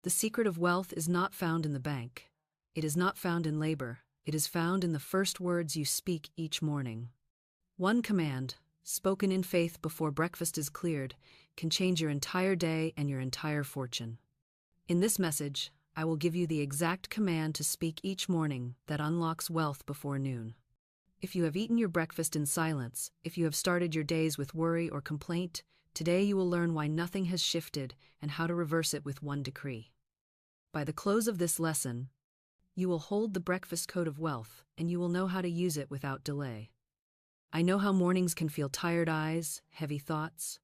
The secret of wealth is not found in the bank. It is not found in labor. It is found in the first words you speak each morning. One command, spoken in faith before breakfast is cleared, can change your entire day and your entire fortune. In this message, I will give you the exact command to speak each morning that unlocks wealth before noon. If you have eaten your breakfast in silence, if you have started your days with worry or complaint, today you will learn why nothing has shifted and how to reverse it with one decree. By the close of this lesson, you will hold the breakfast code of wealth, and you will know how to use it without delay. I know how mornings can feel tired eyes, heavy thoughts,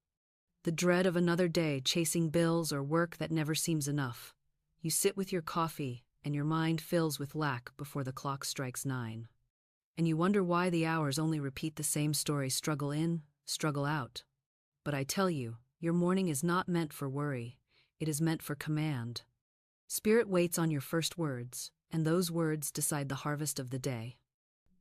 the dread of another day chasing bills or work that never seems enough. You sit with your coffee, and your mind fills with lack before the clock strikes 9. And you wonder why the hours only repeat the same story: struggle in, struggle out. But I tell you, your morning is not meant for worry. It is meant for command. Spirit waits on your first words, and those words decide the harvest of the day.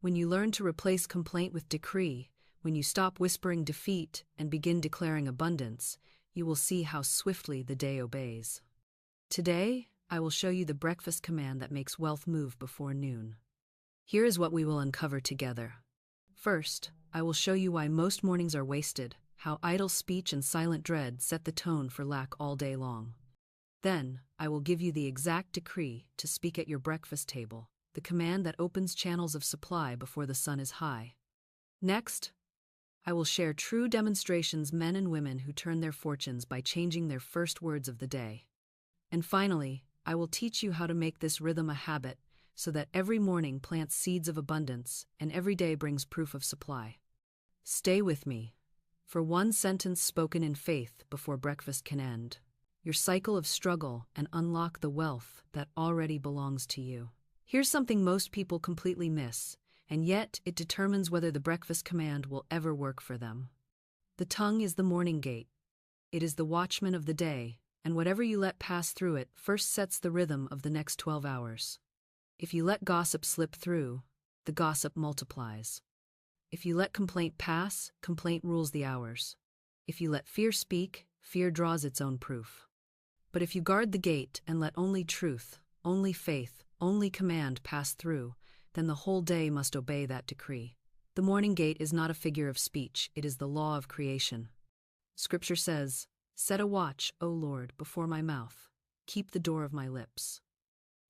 When you learn to replace complaint with decree, when you stop whispering defeat and begin declaring abundance, you will see how swiftly the day obeys. Today, I will show you the breakfast command that makes wealth move before noon. Here is what we will uncover together. First, I will show you why most mornings are wasted, how idle speech and silent dread set the tone for lack all day long. Then, I will give you the exact decree to speak at your breakfast table, the command that opens channels of supply before the sun is high. Next, I will share true demonstrations: men and women who turn their fortunes by changing their first words of the day. And finally, I will teach you how to make this rhythm a habit so that every morning plants seeds of abundance and every day brings proof of supply. Stay with me, for one sentence spoken in faith before breakfast can end your cycle of struggle and unlock the wealth that already belongs to you. Here's something most people completely miss, and yet it determines whether the breakfast command will ever work for them. The tongue is the morning gate. It is the watchman of the day, and whatever you let pass through it first sets the rhythm of the next 12 hours. If you let gossip slip through, the gossip multiplies. If you let complaint pass, complaint rules the hours. If you let fear speak, fear draws its own proof. But if you guard the gate and let only truth, only faith, only command pass through, then the whole day must obey that decree. The morning gate is not a figure of speech, it is the law of creation. Scripture says, "Set a watch, O Lord, before my mouth. Keep the door of my lips."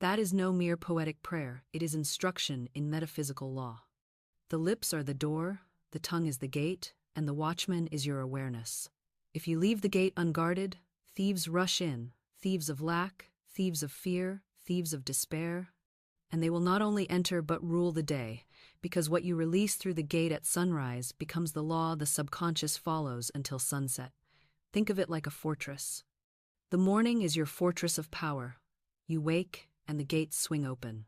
That is no mere poetic prayer, it is instruction in metaphysical law. The lips are the door, the tongue is the gate, and the watchman is your awareness. If you leave the gate unguarded, thieves rush in, thieves of lack, thieves of fear, thieves of despair, and they will not only enter but rule the day, because what you release through the gate at sunrise becomes the law the subconscious follows until sunset. Think of it like a fortress. The morning is your fortress of power. You wake, and the gates swing open.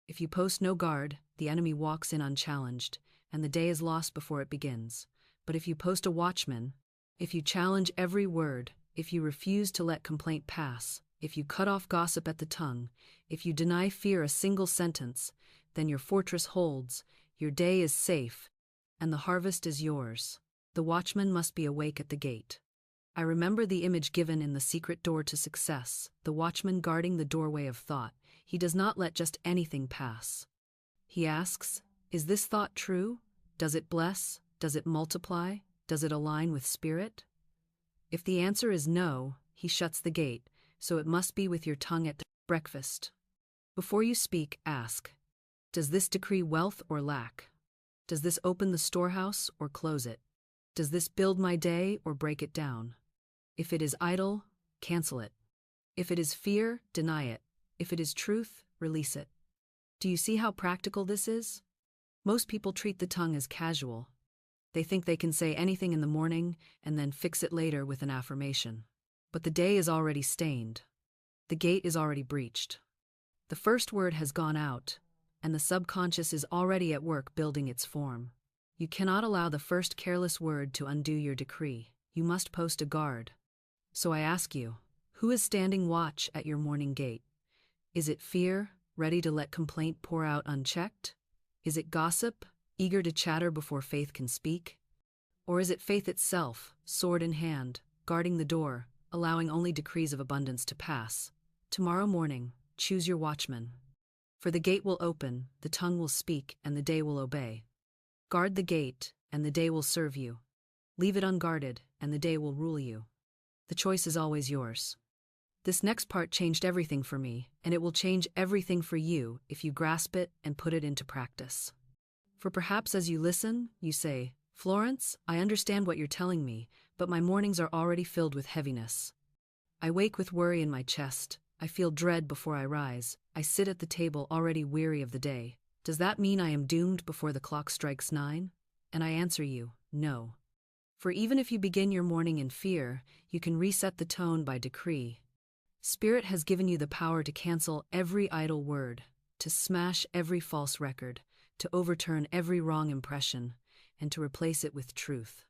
If you post no guard, the enemy walks in unchallenged, and the day is lost before it begins. But if you post a watchman, if you challenge every word, if you refuse to let complaint pass, if you cut off gossip at the tongue, if you deny fear a single sentence, then your fortress holds, your day is safe, and the harvest is yours. The watchman must be awake at the gate. I remember the image given in The Secret Door to Success, the watchman guarding the doorway of thought. He does not let just anything pass. He asks, is this thought true? Does it bless? Does it multiply? Does it align with spirit? If the answer is no, he shuts the gate, so it must be with your tongue at breakfast. Before you speak, ask, does this decree wealth or lack? Does this open the storehouse or close it? Does this build my day or break it down? If it is idle, cancel it. If it is fear, deny it. If it is truth, release it. Do you see how practical this is? Most people treat the tongue as casual. They think they can say anything in the morning and then fix it later with an affirmation. But the day is already stained. The gate is already breached. The first word has gone out, and the subconscious is already at work building its form. You cannot allow the first careless word to undo your decree. You must post a guard. So I ask you, who is standing watch at your morning gate? Is it fear, ready to let complaint pour out unchecked? Is it gossip, eager to chatter before faith can speak? Or is it faith itself, sword in hand, guarding the door, allowing only decrees of abundance to pass? Tomorrow morning, choose your watchman. For the gate will open, the tongue will speak, and the day will obey. Guard the gate, and the day will serve you. Leave it unguarded, and the day will rule you. The choice is always yours. This next part changed everything for me, and it will change everything for you if you grasp it and put it into practice. For perhaps as you listen, you say, Florence, I understand what you're telling me, but my mornings are already filled with heaviness. I wake with worry in my chest. I feel dread before I rise. I sit at the table already weary of the day. Does that mean I am doomed before the clock strikes 9? And I answer you, no. For even if you begin your morning in fear, you can reset the tone by decree. Spirit has given you the power to cancel every idle word, to smash every false record, to overturn every wrong impression, and to replace it with truth.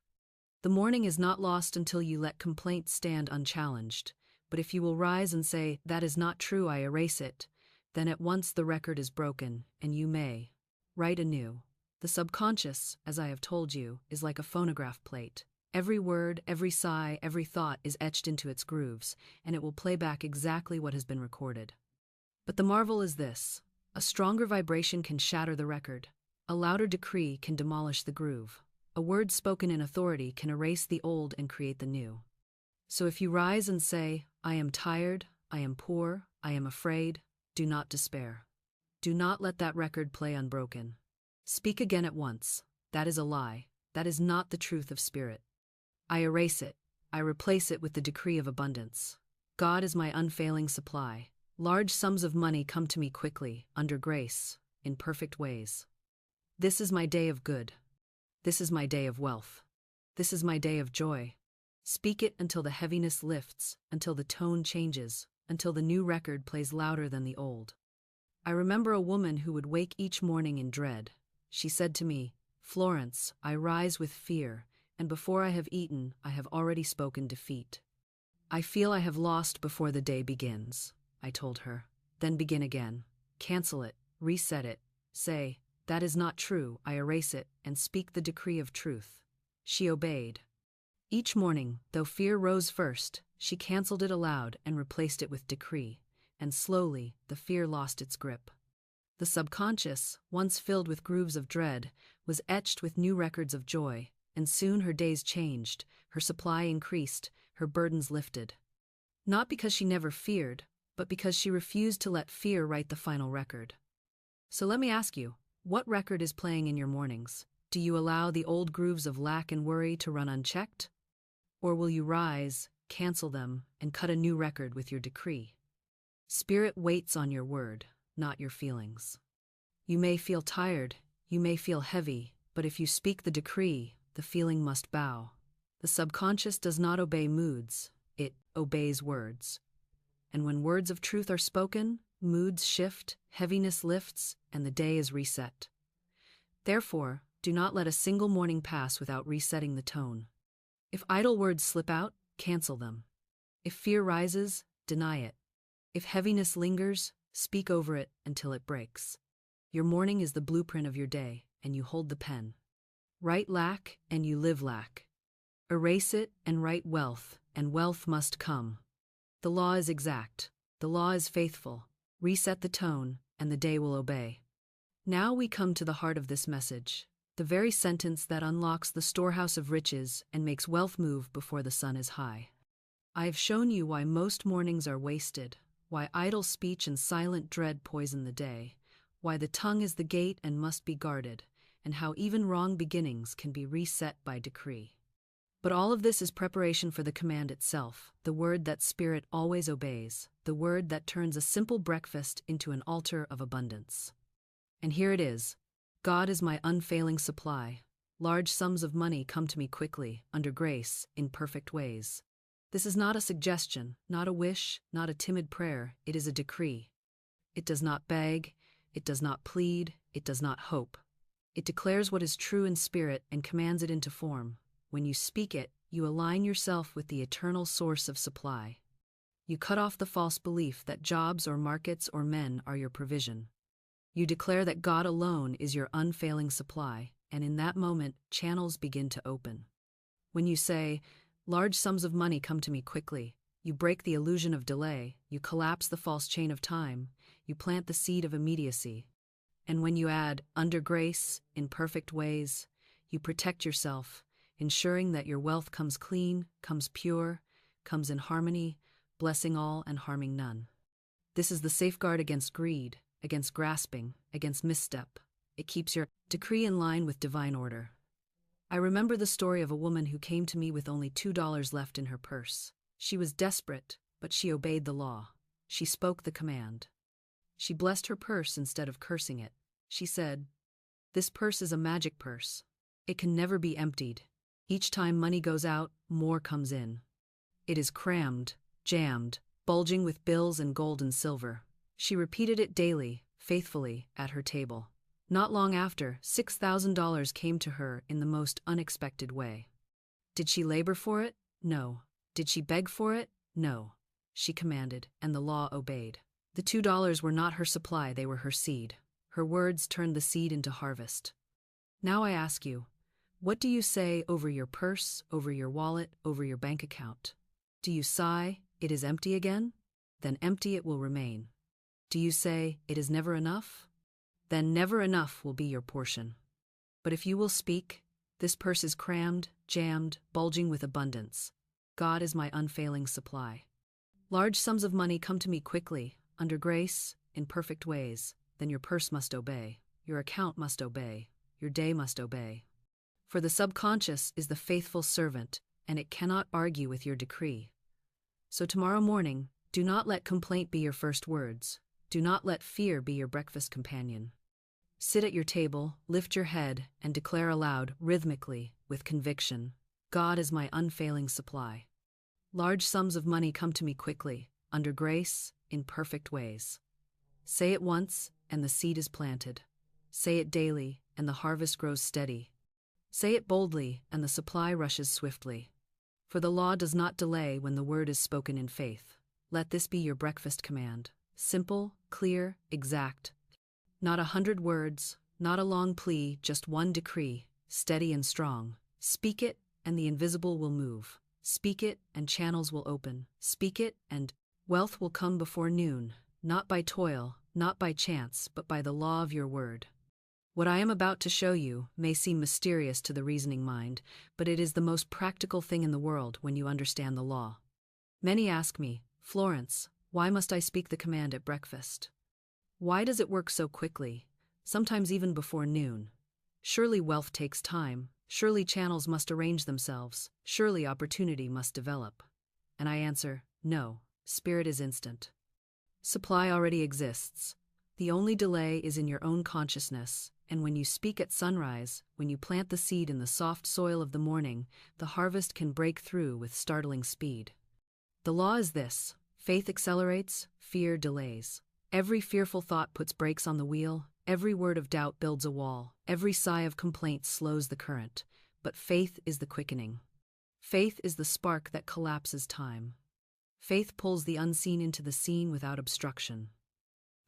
The morning is not lost until you let complaint stand unchallenged, but if you will rise and say, that is not true, I erase it, then at once the record is broken, and you may write anew. The subconscious, as I have told you, is like a phonograph plate. Every word, every sigh, every thought is etched into its grooves, and it will play back exactly what has been recorded. But the marvel is this: a stronger vibration can shatter the record. A louder decree can demolish the groove. A word spoken in authority can erase the old and create the new. So if you rise and say, I am tired, I am poor, I am afraid, do not despair. Do not let that record play unbroken. Speak again at once. That is a lie. That is not the truth of spirit. I erase it. I replace it with the decree of abundance. God is my unfailing supply. Large sums of money come to me quickly, under grace, in perfect ways. This is my day of good. This is my day of wealth. This is my day of joy. Speak it until the heaviness lifts, until the tone changes, until the new record plays louder than the old. I remember a woman who would wake each morning in dread. She said to me, Florence, I rise with fear, and before I have eaten, I have already spoken defeat. I feel I have lost before the day begins, I told her. Then begin again. Cancel it, reset it, say, that is not true, I erase it, and speak the decree of truth. She obeyed. Each morning, though fear rose first, she canceled it aloud and replaced it with decree, and slowly the fear lost its grip. The subconscious, once filled with grooves of dread, was etched with new records of joy, and soon her days changed, her supply increased, her burdens lifted. Not because she never feared, but because she refused to let fear write the final record. So let me ask you, what record is playing in your mornings? Do you allow the old grooves of lack and worry to run unchecked? Or will you rise, cancel them, and cut a new record with your decree? Spirit waits on your word, not your feelings. You may feel tired, you may feel heavy, but if you speak the decree, the feeling must bow. The subconscious does not obey moods, it obeys words. And when words of truth are spoken, moods shift, heaviness lifts, and the day is reset. Therefore, do not let a single morning pass without resetting the tone. If idle words slip out, cancel them. If fear rises, deny it. If heaviness lingers, speak over it until it breaks. Your morning is the blueprint of your day, and you hold the pen. Write lack, and you live lack. Erase it and write wealth, and wealth must come. The law is exact. The law is faithful. Reset the tone, and the day will obey. Now we come to the heart of this message, the very sentence that unlocks the storehouse of riches and makes wealth move before the sun is high. I have shown you why most mornings are wasted, why idle speech and silent dread poison the day, why the tongue is the gate and must be guarded, and how even wrong beginnings can be reset by decree. But all of this is preparation for the command itself, the word that spirit always obeys, the word that turns a simple breakfast into an altar of abundance. And here it is. God is my unfailing supply. Large sums of money come to me quickly, under grace, in perfect ways. This is not a suggestion, not a wish, not a timid prayer, it is a decree. It does not beg, it does not plead, it does not hope. It declares what is true in spirit and commands it into form. When you speak it, you align yourself with the eternal source of supply. You cut off the false belief that jobs or markets or men are your provision. You declare that God alone is your unfailing supply, and in that moment, channels begin to open. When you say, large sums of money come to me quickly, You break the illusion of delay, you collapse the false chain of time, you plant the seed of immediacy. And when you add, under grace, in perfect ways, you protect yourself, ensuring that your wealth comes clean, comes pure, comes in harmony, blessing all and harming none. This is the safeguard against greed, against grasping, against misstep. It keeps your decree in line with divine order. I remember the story of a woman who came to me with only $2 left in her purse. She was desperate, but she obeyed the law. She spoke the command. She blessed her purse instead of cursing it. She said, "This purse is a magic purse. It can never be emptied. Each time money goes out, more comes in. It is crammed, jammed, bulging with bills and gold and silver." She repeated it daily, faithfully, at her table. Not long after, $6,000 came to her in the most unexpected way. Did she labor for it? No. Did she beg for it? No. She commanded, and the law obeyed. The $2 were not her supply, they were her seed. Her words turned the seed into harvest. Now I ask you, what do you say over your purse, over your wallet, over your bank account? Do you sigh, "It is empty again"? Then empty it will remain. Do you say, "It is never enough"? Then never enough will be your portion. But if you will speak, "This purse is crammed, jammed, bulging with abundance. God is my unfailing supply. Large sums of money come to me quickly, under grace, in perfect ways," then your purse must obey, your account must obey, your day must obey. For the subconscious is the faithful servant, and it cannot argue with your decree. So tomorrow morning, do not let complaint be your first words. Do not let fear be your breakfast companion. Sit at your table, lift your head, and declare aloud, rhythmically, with conviction, "God is my unfailing supply. Large sums of money come to me quickly, under grace, in perfect ways." Say it once, and the seed is planted. Say it daily, and the harvest grows steady. Say it boldly, and the supply rushes swiftly. For the law does not delay when the word is spoken in faith. Let this be your breakfast command. Simple, clear, exact. Not 100 words, not a long plea, just one decree, steady and strong. Speak it, and the invisible will move. Speak it, and channels will open. Speak it, and wealth will come before noon, not by toil, not by chance, but by the law of your word. What I am about to show you may seem mysterious to the reasoning mind, but it is the most practical thing in the world when you understand the law. Many ask me, "Florence, why must I speak the command at breakfast? Why does it work so quickly, sometimes even before noon? Surely wealth takes time, surely channels must arrange themselves, surely opportunity must develop." And I answer, no, spirit is instant. Supply already exists. The only delay is in your own consciousness, and when you speak at sunrise, when you plant the seed in the soft soil of the morning, the harvest can break through with startling speed. The law is this: faith accelerates, fear delays. Every fearful thought puts brakes on the wheel, every word of doubt builds a wall, every sigh of complaint slows the current, but faith is the quickening. Faith is the spark that collapses time. Faith pulls the unseen into the seen without obstruction.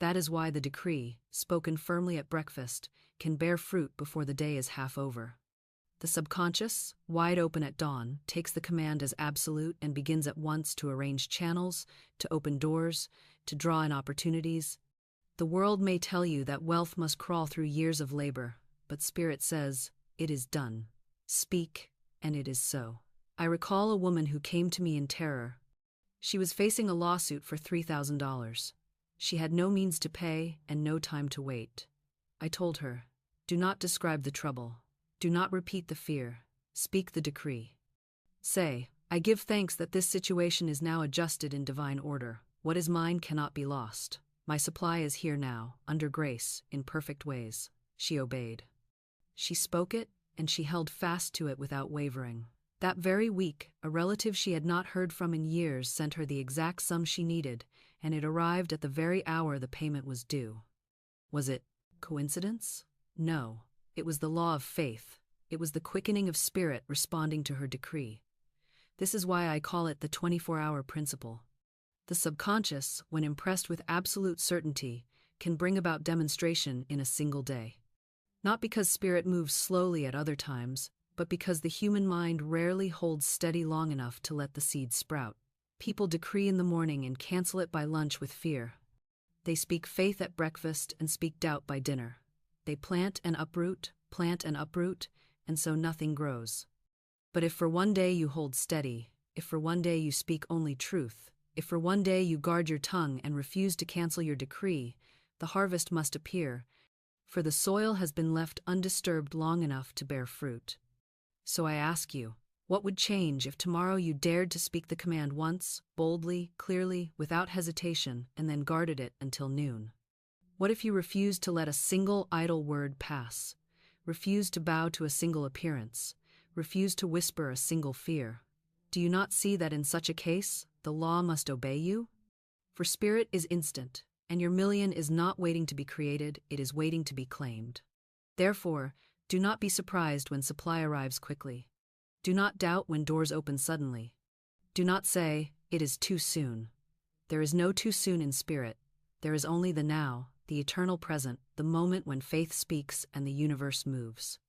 That is why the decree, spoken firmly at breakfast, can bear fruit before the day is half over. The subconscious, wide open at dawn, takes the command as absolute and begins at once to arrange channels, to open doors, to draw in opportunities. The world may tell you that wealth must crawl through years of labor, but Spirit says, "It is done." Speak, and it is so. I recall a woman who came to me in terror. She was facing a lawsuit for $3,000. She had no means to pay and no time to wait. I told her, "Do not describe the trouble. Do not repeat the fear. Speak the decree. Say, I give thanks that this situation is now adjusted in divine order. What is mine cannot be lost. My supply is here now, under grace, in perfect ways." She obeyed. She spoke it, and she held fast to it without wavering. That very week, a relative she had not heard from in years sent her the exact sum she needed, and it arrived at the very hour the payment was due. Was it coincidence? No. It was the law of faith. It was the quickening of spirit responding to her decree. This is why I call it the 24-hour principle. The subconscious, when impressed with absolute certainty, can bring about demonstration in a single day. Not because spirit moves slowly at other times, but because the human mind rarely holds steady long enough to let the seed sprout. People decree in the morning and cancel it by lunch with fear. They speak faith at breakfast and speak doubt by dinner. They plant and uproot, and so nothing grows. But if for one day you hold steady, if for one day you speak only truth, if for one day you guard your tongue and refuse to cancel your decree, the harvest must appear, for the soil has been left undisturbed long enough to bear fruit. So I ask you, what would change if tomorrow you dared to speak the command once, boldly, clearly, without hesitation, and then guarded it until noon? What if you refused to let a single idle word pass, refused to bow to a single appearance, refused to whisper a single fear? Do you not see that in such a case, the law must obey you? For spirit is instant, and your million is not waiting to be created, it is waiting to be claimed. Therefore, do not be surprised when supply arrives quickly. Do not doubt when doors open suddenly. Do not say, "It is too soon." There is no too soon in spirit. There is only the now, the eternal present, the moment when faith speaks and the universe moves.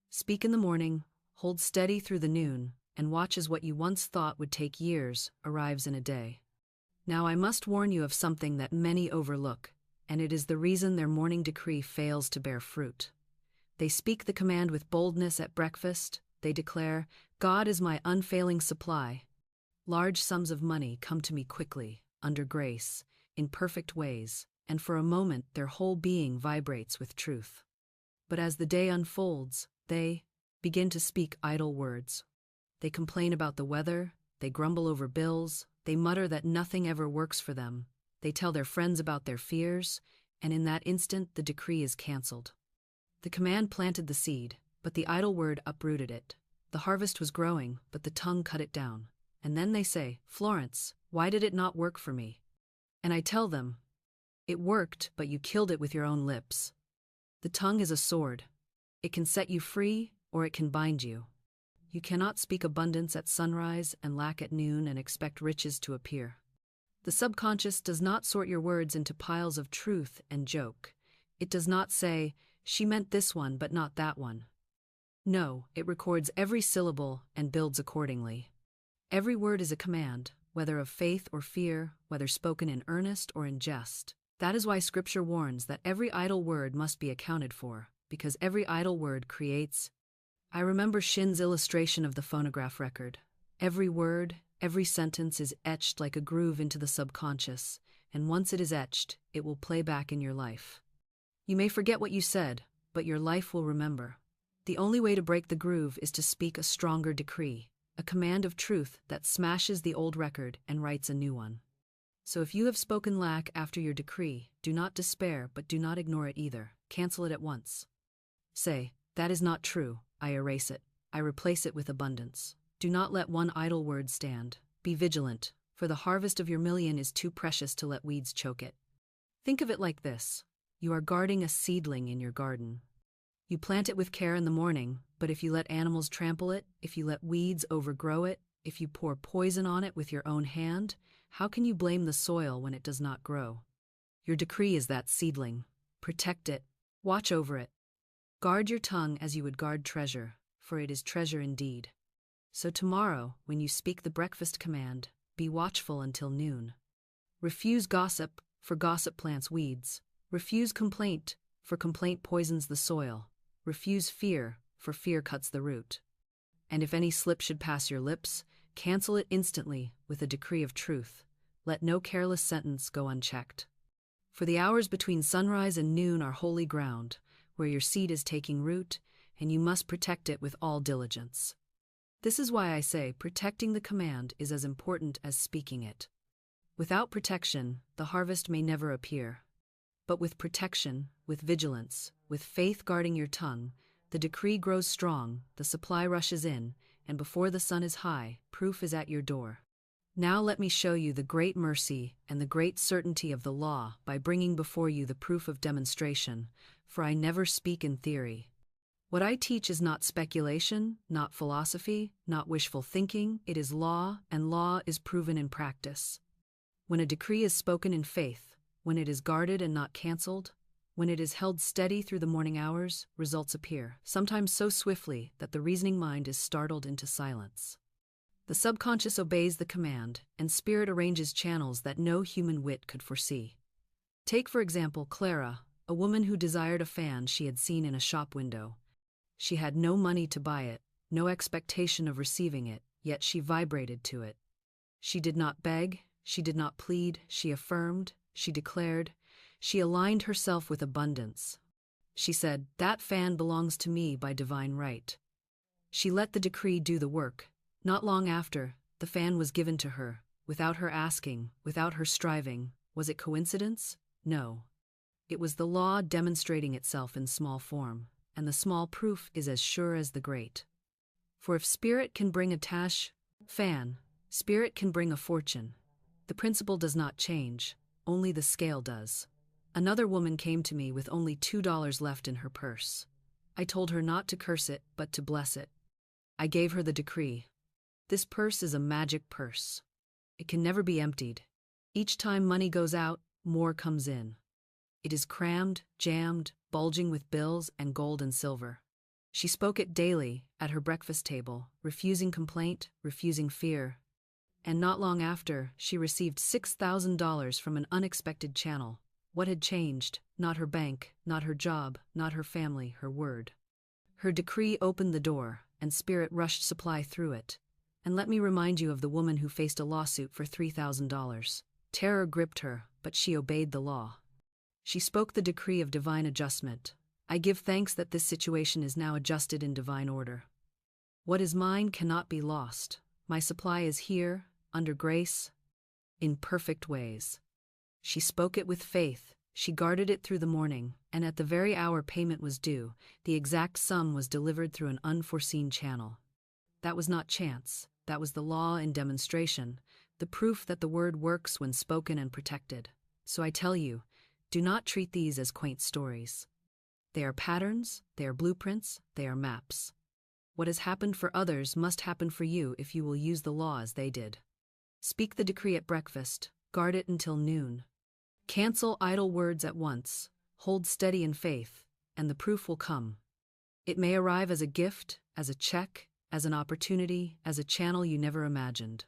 Speak in the morning, hold steady through the noon, and watch as what you once thought would take years arrives in a day. Now I must warn you of something that many overlook, and it is the reason their morning decree fails to bear fruit. They speak the command with boldness at breakfast. They declare, "God is my unfailing supply." Large sums of money come to me quickly, under grace, in perfect ways, and for a moment their whole being vibrates with truth. But as the day unfolds, they begin to speak idle words. They complain about the weather, they grumble over bills, they mutter that nothing ever works for them, they tell their friends about their fears, and in that instant the decree is cancelled. The command planted the seed, but the idle word uprooted it. The harvest was growing, but the tongue cut it down. And then they say, "Florence, why did it not work for me?" And I tell them, "It worked, but you killed it with your own lips." The tongue is a sword. It can set you free, or it can bind you. You cannot speak abundance at sunrise and lack at noon and expect riches to appear. The subconscious does not sort your words into piles of truth and joke. It does not say, "She meant this one but not that one." No, it records every syllable and builds accordingly. Every word is a command, whether of faith or fear, whether spoken in earnest or in jest. That is why Scripture warns that every idle word must be accounted for, because every idle word creates. I remember Shinn's illustration of the phonograph record. Every word, every sentence is etched like a groove into the subconscious, and once it is etched, it will play back in your life. You may forget what you said, but your life will remember. The only way to break the groove is to speak a stronger decree, a command of truth that smashes the old record and writes a new one. So if you have spoken lack after your decree, do not despair, but do not ignore it either. Cancel it at once. Say, "That is not true. I erase it. I replace it with abundance." Do not let one idle word stand. Be vigilant, for the harvest of your million is too precious to let weeds choke it. Think of it like this. You are guarding a seedling in your garden. You plant it with care in the morning, but if you let animals trample it, if you let weeds overgrow it, if you pour poison on it with your own hand, how can you blame the soil when it does not grow? Your decree is that seedling. Protect it. Watch over it. Guard your tongue as you would guard treasure, for it is treasure indeed. So tomorrow, when you speak the breakfast command, be watchful until noon. Refuse gossip, for gossip plants weeds. Refuse complaint, for complaint poisons the soil. Refuse fear, for fear cuts the root. And if any slip should pass your lips, cancel it instantly with a decree of truth. Let no careless sentence go unchecked. For the hours between sunrise and noon are holy ground, where your seed is taking root, and you must protect it with all diligence. This is why I say protecting the command is as important as speaking it. Without protection, the harvest may never appear. But with protection, with vigilance, with faith guarding your tongue, the decree grows strong, the supply rushes in, and before the sun is high, proof is at your door. Now let me show you the great mercy and the great certainty of the law by bringing before you the proof of demonstration, for I never speak in theory. What I teach is not speculation, not philosophy, not wishful thinking, it is law, and law is proven in practice. When a decree is spoken in faith, when it is guarded and not cancelled, when it is held steady through the morning hours, results appear, sometimes so swiftly that the reasoning mind is startled into silence. The subconscious obeys the command, and spirit arranges channels that no human wit could foresee. Take, for example, Clara, a woman who desired a fan she had seen in a shop window. She had no money to buy it, no expectation of receiving it, yet she vibrated to it. She did not beg, she did not plead, she affirmed, she declared, she aligned herself with abundance. She said, "That fan belongs to me by divine right." She let the decree do the work. Not long after, the fan was given to her, without her asking, without her striving. Was it coincidence? No. It was the law demonstrating itself in small form, and the small proof is as sure as the great. For if spirit can bring a fan, spirit can bring a fortune. The principle does not change, only the scale does. Another woman came to me with only $2 left in her purse. I told her not to curse it, but to bless it. I gave her the decree. This purse is a magic purse. It can never be emptied. Each time money goes out, more comes in. It is crammed, jammed, bulging with bills and gold and silver. She spoke it daily, at her breakfast table, refusing complaint, refusing fear. And not long after, she received $6,000 from an unexpected channel. What had changed? Not her bank, not her job, not her family, her word. Her decree opened the door, and spirit rushed supply through it. And let me remind you of the woman who faced a lawsuit for $3,000. Terror gripped her, but she obeyed the law. She spoke the decree of divine adjustment. I give thanks that this situation is now adjusted in divine order. What is mine cannot be lost. My supply is here, under grace, in perfect ways. She spoke it with faith, she guarded it through the morning, and at the very hour payment was due, the exact sum was delivered through an unforeseen channel. That was not chance, that was the law in demonstration, the proof that the word works when spoken and protected. So I tell you, do not treat these as quaint stories. They are patterns, they are blueprints, they are maps. What has happened for others must happen for you if you will use the law as they did. Speak the decree at breakfast, guard it until noon. Cancel idle words at once, hold steady in faith, and the proof will come. It may arrive as a gift, as a check, as an opportunity, as a channel you never imagined.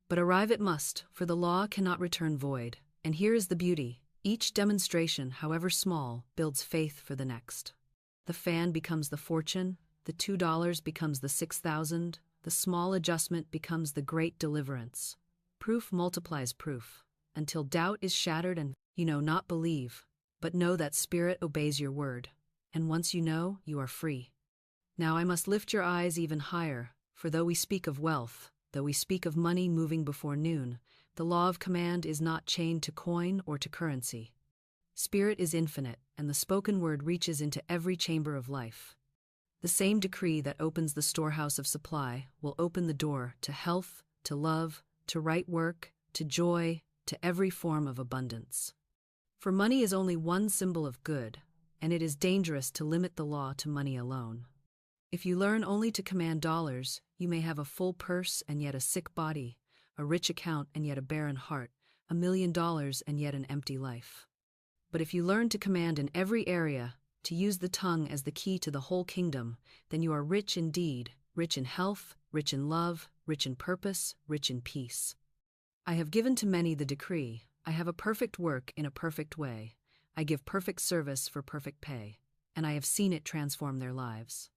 But arrive it must, for the law cannot return void. And here is the beauty. Each demonstration, however small, builds faith for the next. The fan becomes the fortune, the $2 becomes the 6,000, the small adjustment becomes the great deliverance. Proof multiplies proof, until doubt is shattered and, not believe, but know that spirit obeys your word. And once you know, you are free. Now I must lift your eyes even higher, for though we speak of wealth, though we speak of money moving before noon, the law of command is not chained to coin or to currency. Spirit is infinite, and the spoken word reaches into every chamber of life. The same decree that opens the storehouse of supply will open the door to health, to love, to right work, to joy, to every form of abundance. For money is only one symbol of good, and it is dangerous to limit the law to money alone. If you learn only to command dollars, you may have a full purse and yet a sick body, a rich account and yet a barren heart, $1 million and yet an empty life. But if you learn to command in every area, to use the tongue as the key to the whole kingdom, then you are rich indeed, rich in health, rich in love, rich in purpose, rich in peace. I have given to many the decree, I have a perfect work in a perfect way, I give perfect service for perfect pay, and I have seen it transform their lives.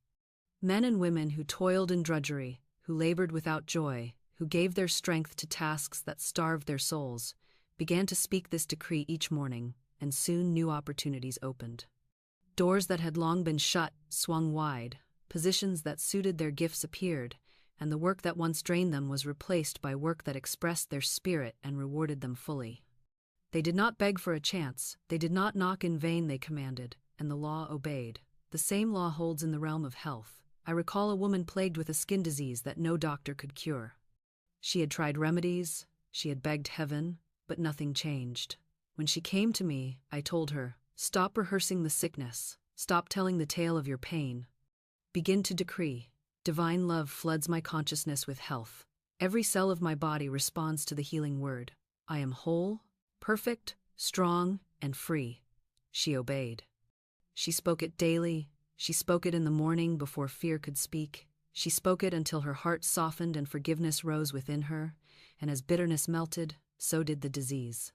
Men and women who toiled in drudgery, who labored without joy, who gave their strength to tasks that starved their souls, began to speak this decree each morning, and soon new opportunities opened. Doors that had long been shut swung wide, positions that suited their gifts appeared, and the work that once drained them was replaced by work that expressed their spirit and rewarded them fully. They did not beg for a chance, they did not knock in vain, they commanded, and the law obeyed. The same law holds in the realm of health. I recall a woman plagued with a skin disease that no doctor could cure. She had tried remedies, she had begged heaven, but nothing changed. When she came to me, I told her, stop rehearsing the sickness, stop telling the tale of your pain. Begin to decree. Divine love floods my consciousness with health. Every cell of my body responds to the healing word. I am whole, perfect, strong, and free. She obeyed. She spoke it daily, she spoke it in the morning before fear could speak, She spoke it until her heart softened and forgiveness rose within her, and as bitterness melted, so did the disease.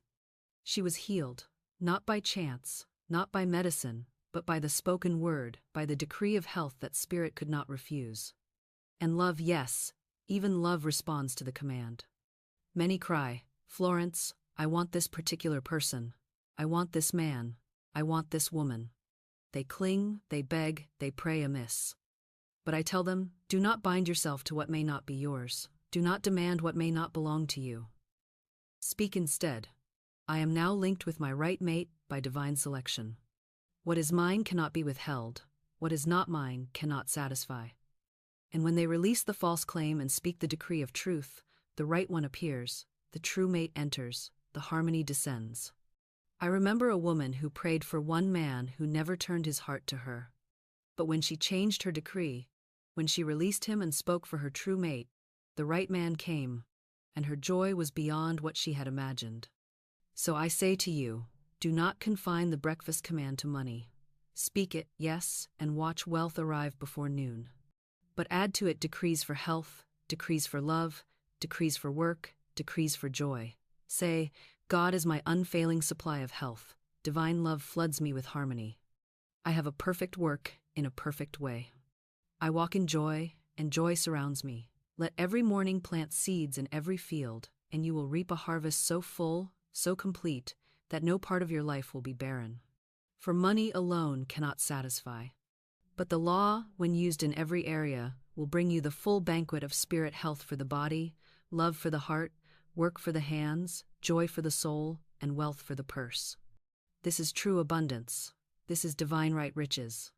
She was healed, not by chance, not by medicine, but by the spoken word, by the decree of health that spirit could not refuse. And love, yes, even love responds to the command. Many cry, "Florence, I want this particular person. I want this man. I want this woman." They cling, they beg, they pray amiss. But I tell them, do not bind yourself to what may not be yours. Do not demand what may not belong to you. Speak instead, "I am now linked with my right mate by divine selection. What is mine cannot be withheld. What is not mine cannot satisfy." And when they release the false claim and speak the decree of truth, the right one appears, the true mate enters, the harmony descends. I remember a woman who prayed for one man who never turned his heart to her. But when she changed her decree, when she released him and spoke for her true mate, the right man came, and her joy was beyond what she had imagined. So I say to you, do not confine the breakfast command to money. Speak it, yes, and watch wealth arrive before noon. But add to it decrees for health, decrees for love, decrees for work, decrees for joy. Say, God is my unfailing supply of health. Divine love floods me with harmony. I have a perfect work in a perfect way. I walk in joy, and joy surrounds me. Let every morning plant seeds in every field, and you will reap a harvest so full, so complete, that no part of your life will be barren. For money alone cannot satisfy. But the law, when used in every area, will bring you the full banquet of spirit health for the body, love for the heart, work for the hands, joy for the soul, and wealth for the purse. This is true abundance. This is divine right riches.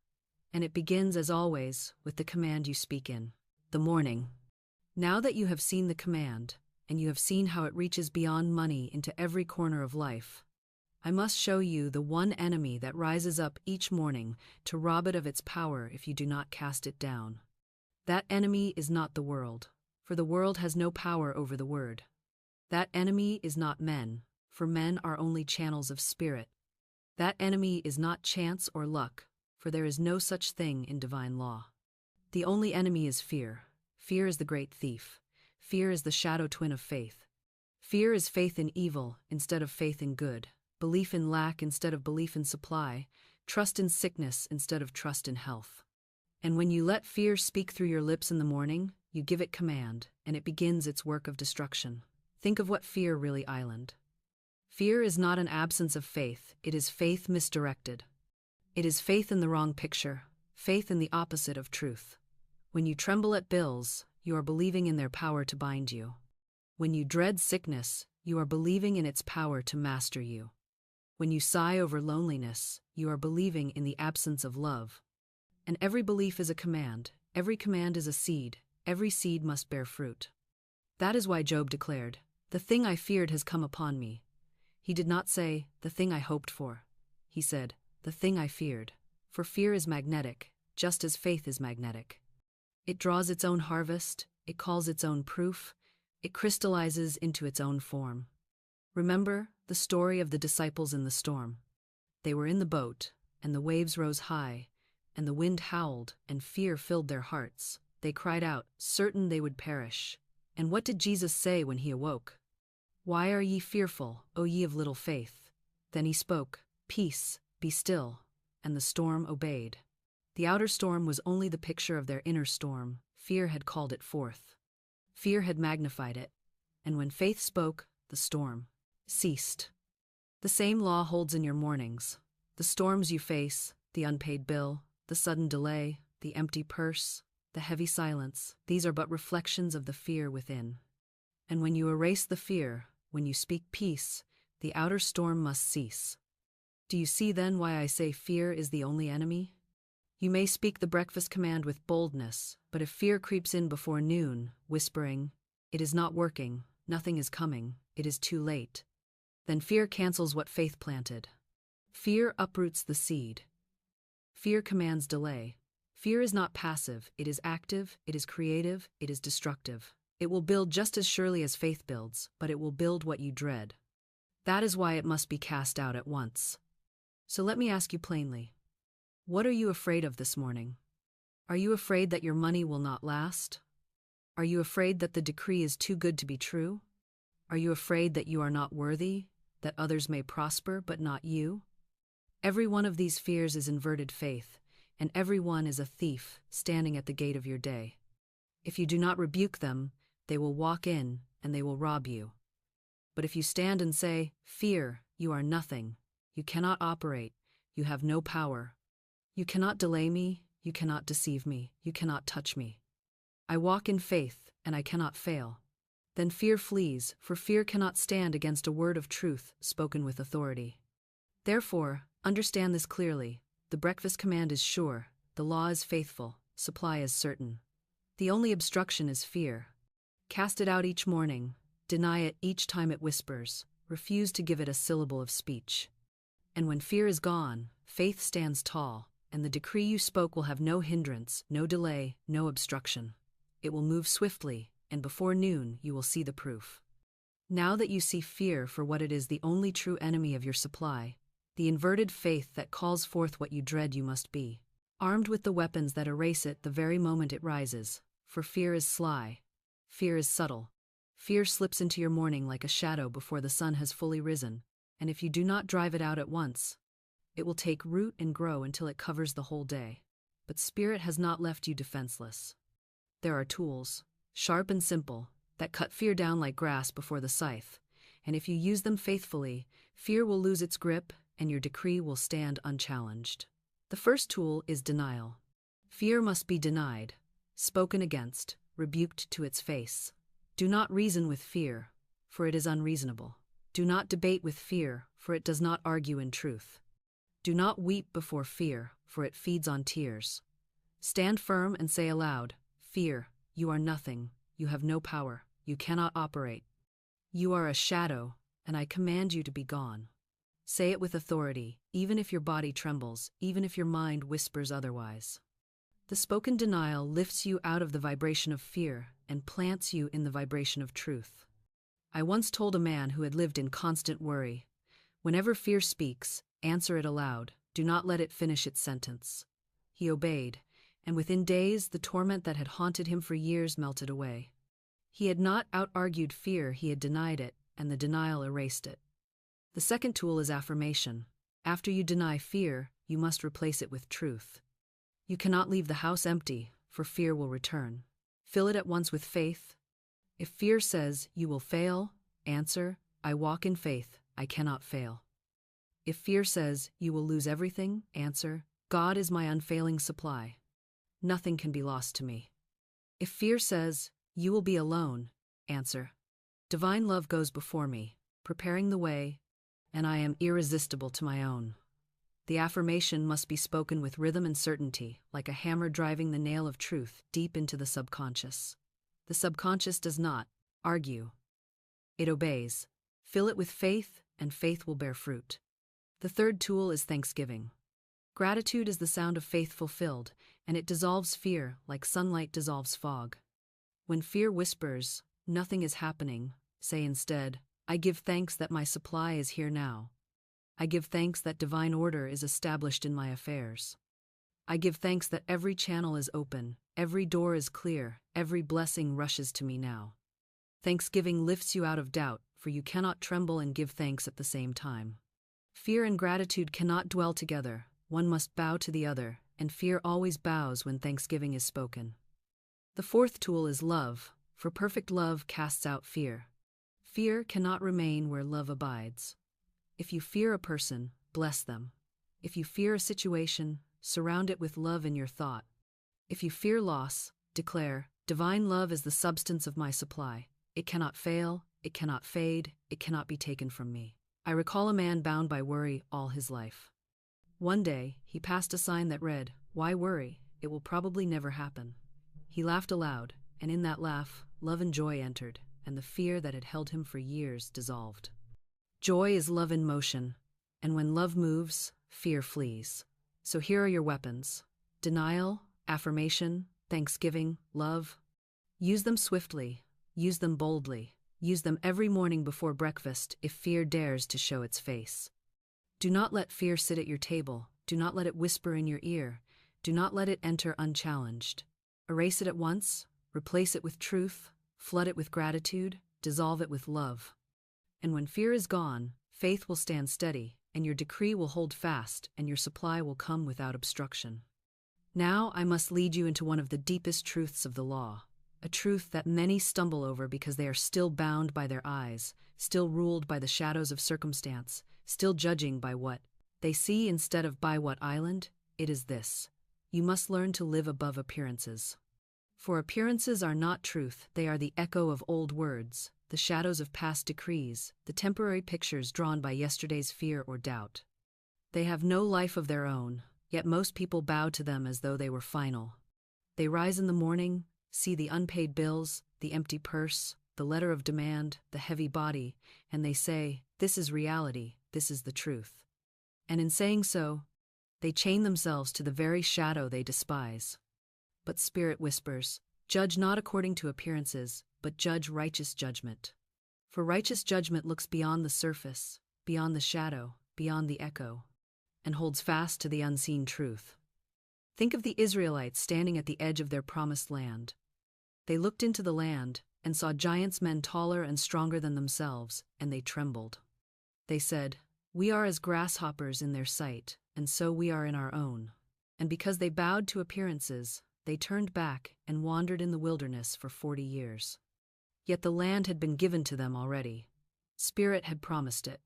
And it begins, as always, with the command you speak in the morning. Now that you have seen the command, and you have seen how it reaches beyond money into every corner of life, I must show you the one enemy that rises up each morning to rob it of its power if you do not cast it down. That enemy is not the world, for the world has no power over the word. That enemy is not men, for men are only channels of spirit. That enemy is not chance or luck, for there is no such thing in divine law. The only enemy is fear. Fear is the great thief. Fear is the shadow twin of faith. Fear is faith in evil instead of faith in good, belief in lack instead of belief in supply, trust in sickness instead of trust in health. And when you let fear speak through your lips in the morning, you give it command, and it begins its work of destruction. Think of what fear really island. Fear is not an absence of faith, it is faith misdirected. It is faith in the wrong picture, faith in the opposite of truth. When you tremble at bills, you are believing in their power to bind you. When you dread sickness, you are believing in its power to master you. When you sigh over loneliness, you are believing in the absence of love. And every belief is a command, every command is a seed, every seed must bear fruit. That is why Job declared, "The thing I feared has come upon me." He did not say, "The thing I hoped for." He said, "The thing I feared." For fear is magnetic, just as faith is magnetic. It draws its own harvest, it calls its own proof, it crystallizes into its own form. Remember the story of the disciples in the storm. They were in the boat, and the waves rose high, and the wind howled, and fear filled their hearts. They cried out, certain they would perish. And what did Jesus say when he awoke? "Why are ye fearful, O ye of little faith?" Then he spoke, "Peace, be still," and the storm obeyed. The outer storm was only the picture of their inner storm. Fear had called it forth. Fear had magnified it. And when faith spoke, the storm ceased. The same law holds in your mornings. The storms you face, the unpaid bill, the sudden delay, the empty purse, the heavy silence, these are but reflections of the fear within. And when you erase the fear, when you speak peace, the outer storm must cease. Do you see then why I say fear is the only enemy? You may speak the breakfast command with boldness, but if fear creeps in before noon, whispering, "It is not working, nothing is coming, it is too late," then fear cancels what faith planted. Fear uproots the seed. Fear commands delay. Fear is not passive, it is active, it is creative, it is destructive. It will build just as surely as faith builds, but it will build what you dread. That is why it must be cast out at once. So let me ask you plainly, what are you afraid of this morning? Are you afraid that your money will not last? Are you afraid that the decree is too good to be true? Are you afraid that you are not worthy, that others may prosper but not you? Every one of these fears is inverted faith, and every one is a thief standing at the gate of your day. If you do not rebuke them, they will walk in and they will rob you. But if you stand and say, "Fear, you are nothing, you cannot operate, you have no power. You cannot delay me, you cannot deceive me, you cannot touch me. I walk in faith, and I cannot fail." Then fear flees, for fear cannot stand against a word of truth spoken with authority. Therefore, understand this clearly: the breakfast command is sure, the law is faithful, supply is certain. The only obstruction is fear. Cast it out each morning, deny it each time it whispers, refuse to give it a syllable of speech. And when fear is gone, faith stands tall, and the decree you spoke will have no hindrance, no delay, no obstruction. It will move swiftly, and before noon you will see the proof. Now that you see fear for what it is, the only true enemy of your supply, the inverted faith that calls forth what you dread, you must be armed with the weapons that erase it the very moment it rises, for fear is sly, fear is subtle. Fear slips into your morning like a shadow before the sun has fully risen, and if you do not drive it out at once, it will take root and grow until it covers the whole day. But spirit has not left you defenseless. There are tools, sharp and simple, that cut fear down like grass before the scythe, and if you use them faithfully, fear will lose its grip and your decree will stand unchallenged. The first tool is denial. Fear must be denied, spoken against, rebuked to its face. Do not reason with fear, for it is unreasonable. Do not debate with fear, for it does not argue in truth. Do not weep before fear, for it feeds on tears. Stand firm and say aloud, "Fear, you are nothing, you have no power, you cannot operate. You are a shadow, and I command you to be gone." Say it with authority, even if your body trembles, even if your mind whispers otherwise. The spoken denial lifts you out of the vibration of fear and plants you in the vibration of truth. I once told a man who had lived in constant worry, "Whenever fear speaks, answer it aloud, do not let it finish its sentence." He obeyed, and within days the torment that had haunted him for years melted away. He had not out-argued fear, he had denied it, and the denial erased it. The second tool is affirmation. After you deny fear, you must replace it with truth. You cannot leave the house empty, for fear will return. Fill it at once with faith. If fear says, "You will fail," answer, "I walk in faith, I cannot fail." If fear says, "You will lose everything," answer, "God is my unfailing supply. Nothing can be lost to me." If fear says, "You will be alone," answer, "Divine love goes before me, preparing the way, and I am irresistible to my own." The affirmation must be spoken with rhythm and certainty, like a hammer driving the nail of truth deep into the subconscious. The subconscious does not argue. It obeys. Fill it with faith, and faith will bear fruit. The third tool is thanksgiving. Gratitude is the sound of faith fulfilled, and it dissolves fear like sunlight dissolves fog. When fear whispers, "Nothing is happening," say instead, "I give thanks that my supply is here now. I give thanks that divine order is established in my affairs. I give thanks that every channel is open, every door is clear, every blessing rushes to me now." Thanksgiving lifts you out of doubt, for you cannot tremble and give thanks at the same time. Fear and gratitude cannot dwell together, one must bow to the other, and fear always bows when thanksgiving is spoken. The fourth tool is love, for perfect love casts out fear. Fear cannot remain where love abides. If you fear a person, bless them. If you fear a situation, surround it with love in your thought. If you fear loss, declare, "Divine love is the substance of my supply. It cannot fail, it cannot fade, it cannot be taken from me." I recall a man bound by worry all his life. One day, he passed a sign that read, "Why worry? It will probably never happen." He laughed aloud, and in that laugh, love and joy entered, and the fear that had held him for years dissolved. Joy is love in motion, and when love moves, fear flees. So here are your weapons: denial, affirmation, thanksgiving, love. Use them swiftly, use them boldly, use them every morning before breakfast if fear dares to show its face. Do not let fear sit at your table, do not let it whisper in your ear, Do not let it enter unchallenged. Erase it at once, replace it with truth, flood it with gratitude, dissolve it with love. And when fear is gone, faith will stand steady, and your decree will hold fast, and your supply will come without obstruction. Now I must lead you into one of the deepest truths of the law, a truth that many stumble over because they are still bound by their eyes, still ruled by the shadows of circumstance, still judging by what they see instead of by what island. It is this: you must learn to live above appearances. For appearances are not truth, they are the echo of old words, the shadows of past decrees, the temporary pictures drawn by yesterday's fear or doubt. They have no life of their own, yet most people bow to them as though they were final. They rise in the morning, see the unpaid bills, the empty purse, the letter of demand, the heavy body, and they say, "This is reality, this is the truth." And in saying so, they chain themselves to the very shadow they despise. But Spirit whispers, "Judge not according to appearances, but judge righteous judgment." For righteous judgment looks beyond the surface, beyond the shadow, beyond the echo, and holds fast to the unseen truth. Think of the Israelites standing at the edge of their promised land. They looked into the land and saw giants, men taller and stronger than themselves, and they trembled. They said, "We are as grasshoppers in their sight, and so we are in our own." And because they bowed to appearances, they turned back and wandered in the wilderness for 40 years. Yet the land had been given to them already. Spirit had promised it.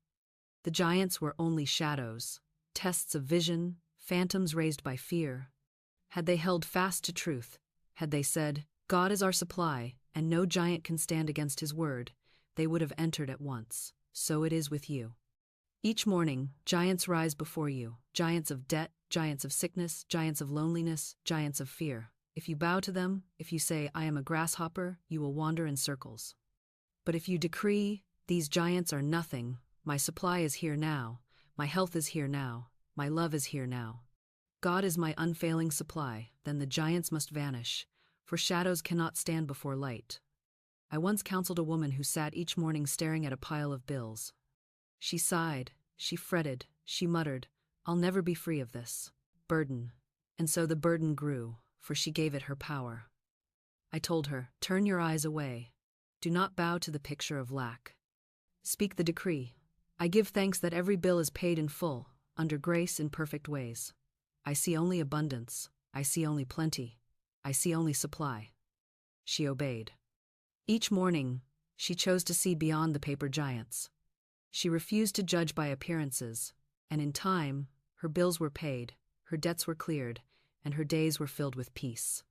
The giants were only shadows, tests of vision, phantoms raised by fear. Had they held fast to truth, had they said, "God is our supply, and no giant can stand against his word," they would have entered at once. So it is with you. Each morning, giants rise before you, giants of debt, giants of sickness, giants of loneliness, giants of fear. If you bow to them, if you say, "I am a grasshopper," you will wander in circles. But if you decree, "These giants are nothing, my supply is here now, my health is here now, my love is here now. God is my unfailing supply," then the giants must vanish, for shadows cannot stand before light. I once counseled a woman who sat each morning staring at a pile of bills. She sighed, she fretted, she muttered, "I'll never be free of this burden." And so the burden grew, for she gave it her power. I told her, "Turn your eyes away. Do not bow to the picture of lack. Speak the decree. I give thanks that every bill is paid in full, under grace in perfect ways. I see only abundance. I see only plenty. I see only supply." She obeyed. Each morning, she chose to see beyond the paper giants. She refused to judge by appearances, and in time, her bills were paid, her debts were cleared, and her days were filled with peace.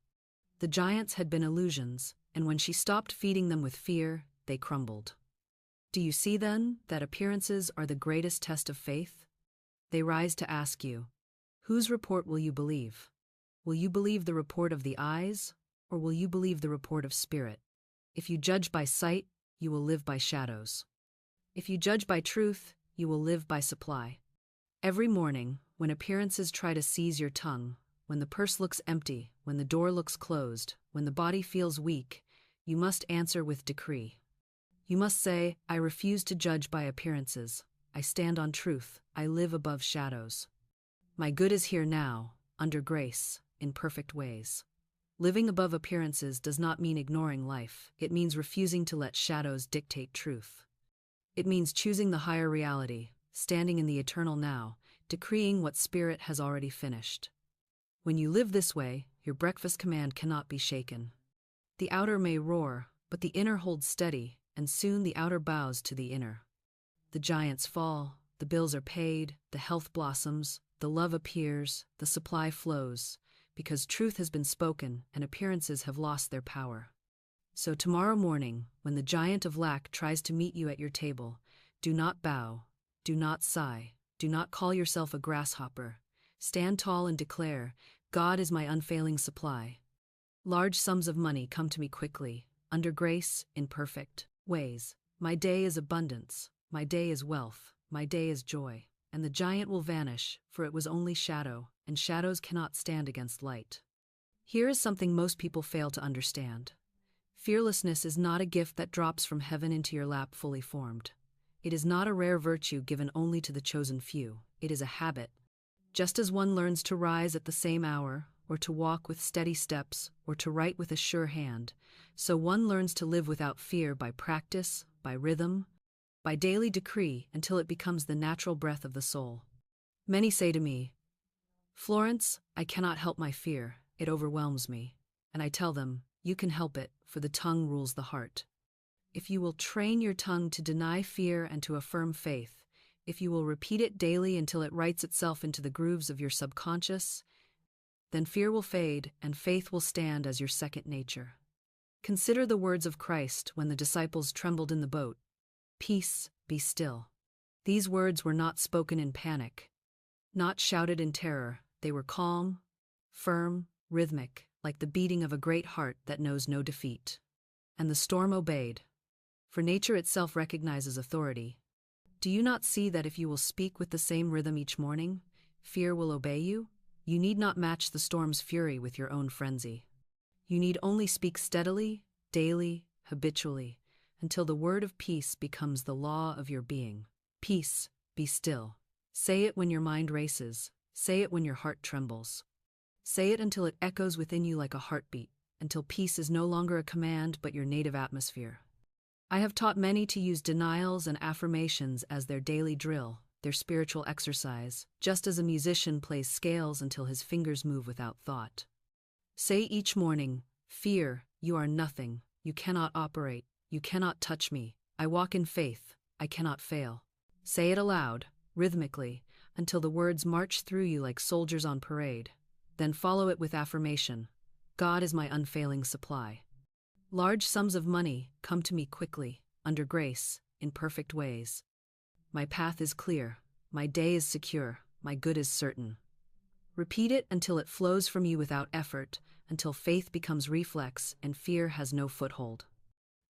The giants had been illusions, and when she stopped feeding them with fear, they crumbled. Do you see then that appearances are the greatest test of faith? They rise to ask you, whose report will you believe? Will you believe the report of the eyes, or will you believe the report of spirit? If you judge by sight, you will live by shadows. If you judge by truth, you will live by supply. Every morning, when appearances try to seize your tongue, when the purse looks empty, when the door looks closed, when the body feels weak, you must answer with decree. You must say, "I refuse to judge by appearances. I stand on truth. I live above shadows. My good is here now, under grace, in perfect ways." Living above appearances does not mean ignoring life. It means refusing to let shadows dictate truth. It means choosing the higher reality, standing in the eternal now, decreeing what Spirit has already finished. When you live this way, your breakfast command cannot be shaken. The outer may roar, but the inner holds steady, and soon the outer bows to the inner. The giants fall, the bills are paid, the health blossoms, the love appears, the supply flows, because truth has been spoken and appearances have lost their power. So tomorrow morning, when the giant of lack tries to meet you at your table, do not bow, do not sigh, do not call yourself a grasshopper. Stand tall and declare, "God is my unfailing supply. Large sums of money come to me quickly, under grace, in perfect ways. My day is abundance, my day is wealth, my day is joy." And the giant will vanish, for it was only shadow, and shadows cannot stand against light. Here is something most people fail to understand. Fearlessness is not a gift that drops from heaven into your lap fully formed. It is not a rare virtue given only to the chosen few. It is a habit. Just as one learns to rise at the same hour, or to walk with steady steps, or to write with a sure hand. So one learns to live without fear by practice, by rhythm, by daily decree until it becomes the natural breath of the soul. Many say to me, "Florence, I cannot help my fear, it overwhelms me." And I tell them, you can help it, for the tongue rules the heart. If you will train your tongue to deny fear and to affirm faith, if you will repeat it daily until it writes itself into the grooves of your subconscious, then fear will fade and faith will stand as your second nature. Consider the words of Christ when the disciples trembled in the boat. "Peace, be still." These words were not spoken in panic, not shouted in terror. They were calm, firm, rhythmic, like the beating of a great heart that knows no defeat. And the storm obeyed, for nature itself recognizes authority. Do you not see that if you will speak with the same rhythm each morning, fear will obey you? You need not match the storm's fury with your own frenzy. You need only speak steadily, daily, habitually, until the word of peace becomes the law of your being. Peace, be still. Say it when your mind races. Say it when your heart trembles. Say it until it echoes within you like a heartbeat, until peace is no longer a command but your native atmosphere. I have taught many to use denials and affirmations as their daily drill, their spiritual exercise, just as a musician plays scales until his fingers move without thought. Say each morning, "Fear, you are nothing, you cannot operate, you cannot touch me, I walk in faith, I cannot fail." Say it aloud, rhythmically, until the words march through you like soldiers on parade. Then follow it with affirmation, "God is my unfailing supply." Large sums of money come to me quickly, under grace, in perfect ways. My path is clear, my day is secure, my good is certain. Repeat it until it flows from you without effort, until faith becomes reflex and fear has no foothold.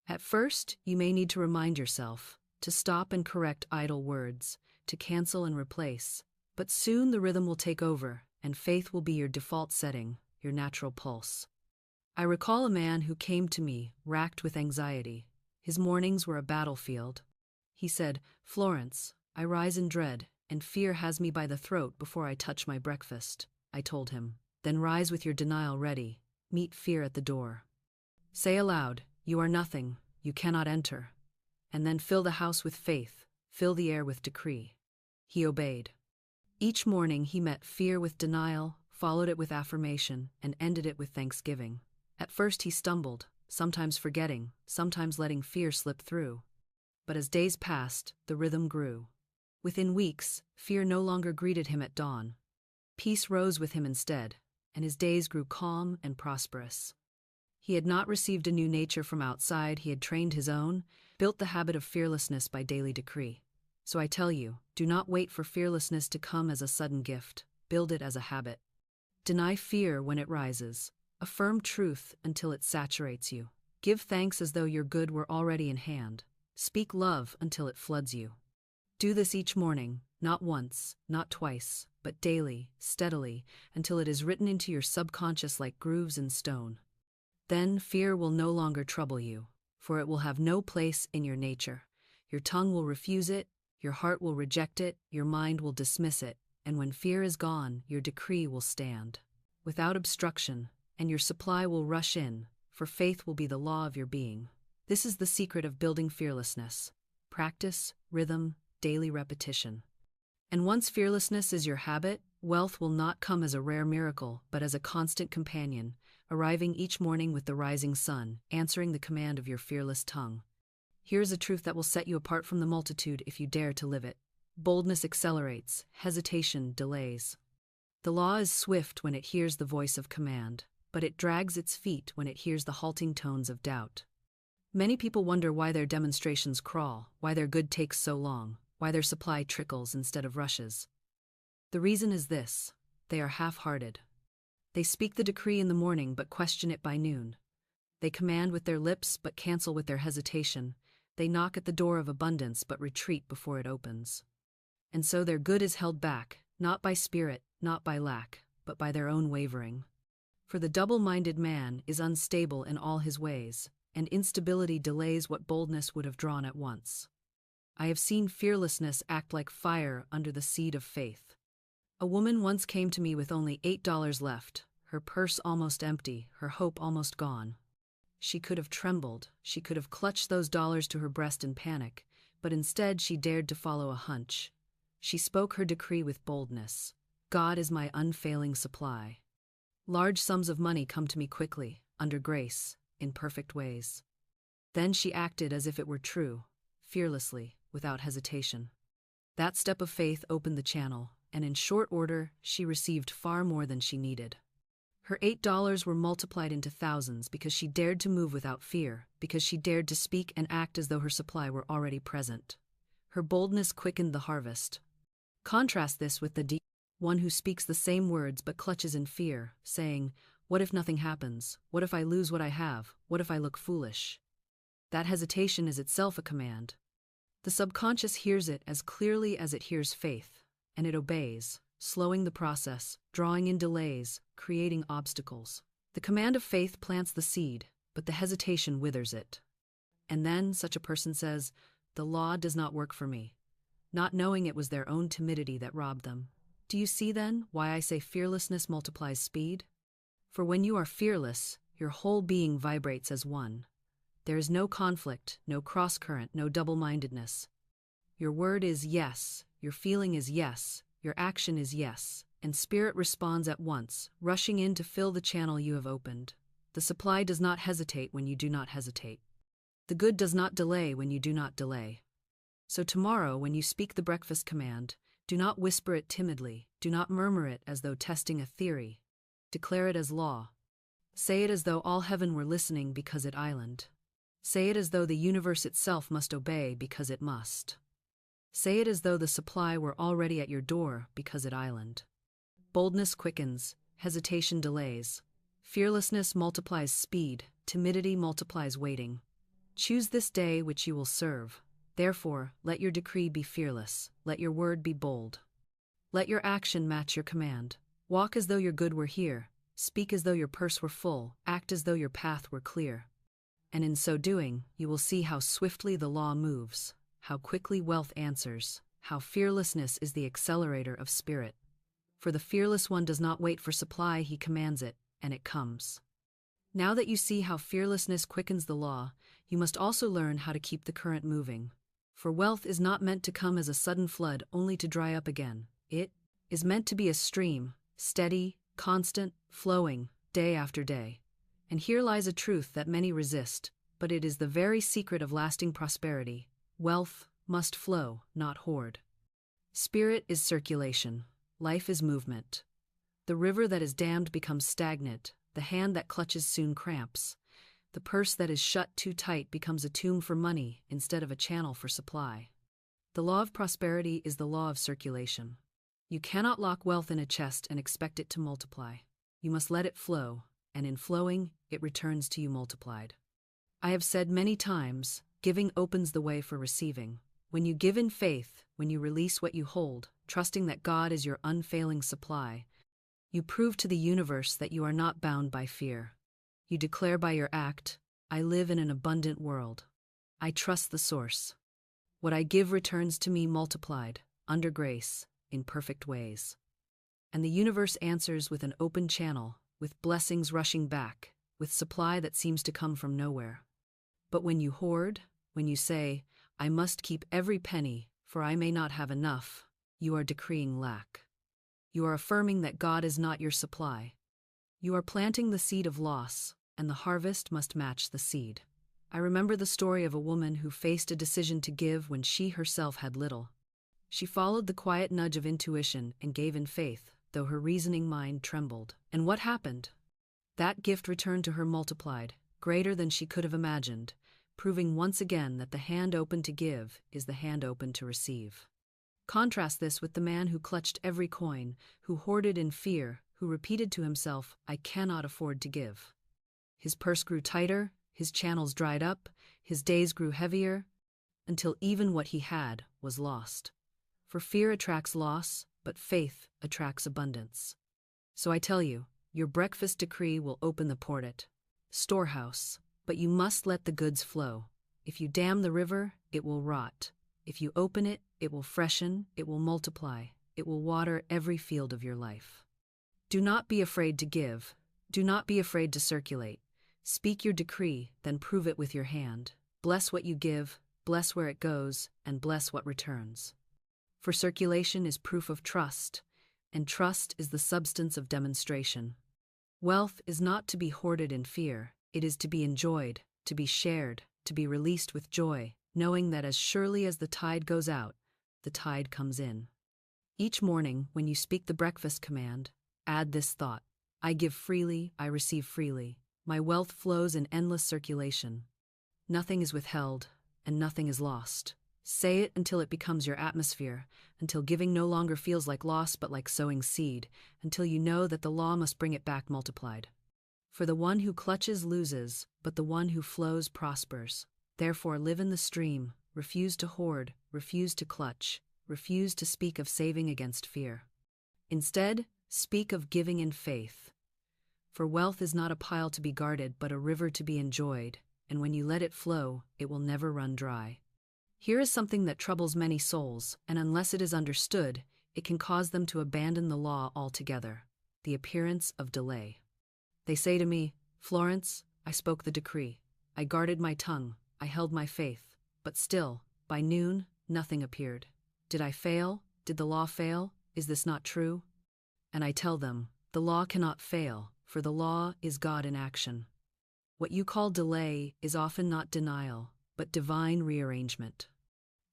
At first, you may need to remind yourself, to stop and correct idle words, to cancel and replace, but soon the rhythm will take over, and faith will be your default setting, your natural pulse. I recall a man who came to me, racked with anxiety. His mornings were a battlefield. He said, "Florence, I rise in dread, and fear has me by the throat before I touch my breakfast." I told him, "Then rise with your denial ready, meet fear at the door. Say aloud, 'You are nothing, you cannot enter,' and then fill the house with faith, fill the air with decree." He obeyed. Each morning he met fear with denial, followed it with affirmation, and ended it with thanksgiving. At first he stumbled, sometimes forgetting, sometimes letting fear slip through. But as days passed, the rhythm grew. Within weeks, fear no longer greeted him at dawn. Peace rose with him instead, and his days grew calm and prosperous. He had not received a new nature from outside, he had trained his own, built the habit of fearlessness by daily decree. So I tell you, do not wait for fearlessness to come as a sudden gift, build it as a habit. Deny fear when it rises. Affirm truth until it saturates you. Give thanks as though your good were already in hand. Speak love until it floods you. Do this each morning, not once, not twice, but daily, steadily, until it is written into your subconscious like grooves in stone. Then fear will no longer trouble you, for it will have no place in your nature. Your tongue will refuse it, your heart will reject it, your mind will dismiss it, and when fear is gone, your decree will stand, without obstruction, and your supply will rush in, for faith will be the law of your being. This is the secret of building fearlessness. Practice, rhythm, daily repetition. And once fearlessness is your habit, wealth will not come as a rare miracle, but as a constant companion, arriving each morning with the rising sun, answering the command of your fearless tongue. Here's a truth that will set you apart from the multitude if you dare to live it. Boldness accelerates, hesitation delays. The law is swift when it hears the voice of command, but it drags its feet when it hears the halting tones of doubt. Many people wonder why their demonstrations crawl, why their good takes so long, why their supply trickles instead of rushes. The reason is this: they are half-hearted. They speak the decree in the morning but question it by noon. They command with their lips but cancel with their hesitation. They knock at the door of abundance but retreat before it opens. And so their good is held back, not by spirit, not by lack, but by their own wavering. For the double-minded man is unstable in all his ways, and instability delays what boldness would have drawn at once. I have seen fearlessness act like fire under the seed of faith. A woman once came to me with only $8 left. her purse almost empty, her hope almost gone. She could have trembled, she could have clutched those dollars to her breast in panic, but instead she dared to follow a hunch. She spoke her decree with boldness. God is my unfailing supply. Large sums of money come to me quickly, under grace, in perfect ways. Then she acted as if it were true, fearlessly, without hesitation. That step of faith opened the channel, and in short order, she received far more than she needed. Her $8 were multiplied into thousands because she dared to move without fear, because she dared to speak and act as though her supply were already present. Her boldness quickened the harvest. Contrast this with the one who speaks the same words but clutches in fear, saying, "What if nothing happens? What if I lose what I have? What if I look foolish?" That hesitation is itself a command. The subconscious hears it as clearly as it hears faith, and it obeys, slowing the process, drawing in delays, creating obstacles. The command of faith plants the seed, but the hesitation withers it. And then such a person says, "The law does not work for me," not knowing it was their own timidity that robbed them. Do you see then why I say fearlessness multiplies speed? For when you are fearless, your whole being vibrates as one. There is no conflict, no cross-current, no double-mindedness. Your word is yes, your feeling is yes, your action is yes, and spirit responds at once, rushing in to fill the channel you have opened. The supply does not hesitate when you do not hesitate. The good does not delay when you do not delay. So tomorrow, when you speak the breakfast command, do not whisper it timidly, do not murmur it as though testing a theory. Declare it as law. Say it as though all heaven were listening because it island. Say it as though the universe itself must obey because it must. Say it as though the supply were already at your door because it island. Boldness quickens, hesitation delays. Fearlessness multiplies speed, timidity multiplies waiting. Choose this day which you will serve. Therefore, let your decree be fearless, let your word be bold. Let your action match your command. Walk as though your good were here, speak as though your purse were full, act as though your path were clear. And in so doing, you will see how swiftly the law moves, how quickly wealth answers, how fearlessness is the accelerator of spirit. For the fearless one does not wait for supply, he commands it, and it comes. Now that you see how fearlessness quickens the law, you must also learn how to keep the current moving. For wealth is not meant to come as a sudden flood only to dry up again. It is meant to be a stream, steady, constant, flowing, day after day. And here lies a truth that many resist, but it is the very secret of lasting prosperity. Wealth must flow, not hoard. Spirit is circulation. Life is movement. The river that is dammed becomes stagnant. The hand that clutches soon cramps. The purse that is shut too tight becomes a tomb for money instead of a channel for supply. The law of prosperity is the law of circulation. You cannot lock wealth in a chest and expect it to multiply. You must let it flow, and in flowing, it returns to you multiplied. I have said many times, giving opens the way for receiving. When you give in faith, when you release what you hold, trusting that God is your unfailing supply, you prove to the universe that you are not bound by fear. You declare by your act, "I live in an abundant world. I trust the source. What I give returns to me multiplied, under grace, in perfect ways." And the universe answers with an open channel, with blessings rushing back, with supply that seems to come from nowhere. But when you hoard, when you say, "I must keep every penny, for I may not have enough," you are decreeing lack. You are affirming that God is not your supply. You are planting the seed of loss, and the harvest must match the seed. I remember the story of a woman who faced a decision to give when she herself had little. She followed the quiet nudge of intuition and gave in faith, though her reasoning mind trembled. And what happened? That gift returned to her multiplied, greater than she could have imagined, proving once again that the hand open to give is the hand open to receive. Contrast this with the man who clutched every coin, who hoarded in fear, who repeated to himself, "I cannot afford to give." His purse grew tighter, his channels dried up, his days grew heavier, until even what he had was lost. For fear attracts loss, but faith attracts abundance. So I tell you, your breakfast decree will open the portal, storehouse, but you must let the goods flow. If you dam the river, it will rot. If you open it, it will freshen, it will multiply, it will water every field of your life. Do not be afraid to give. Do not be afraid to circulate. Speak your decree, then prove it with your hand. Bless what you give, bless where it goes, and bless what returns. For circulation is proof of trust, and trust is the substance of demonstration. Wealth is not to be hoarded in fear, it is to be enjoyed, to be shared, to be released with joy, knowing that as surely as the tide goes out, the tide comes in. Each morning, when you speak the breakfast command, add this thought: I give freely, I receive freely. My wealth flows in endless circulation. Nothing is withheld, and nothing is lost. Say it until it becomes your atmosphere, until giving no longer feels like loss but like sowing seed, until you know that the law must bring it back multiplied. For the one who clutches loses, but the one who flows prospers. Therefore live in the stream, refuse to hoard, refuse to clutch, refuse to speak of saving against fear. Instead, speak of giving in faith. For wealth is not a pile to be guarded but a river to be enjoyed, and when you let it flow, it will never run dry. Here is something that troubles many souls, and unless it is understood, it can cause them to abandon the law altogether: the appearance of delay. They say to me, Florence, I spoke the decree. I guarded my tongue, I held my faith, but still, by noon, nothing appeared. Did I fail? Did the law fail? Is this not true? And I tell them, the law cannot fail, for the law is God in action. What you call delay is often not denial, but divine rearrangement.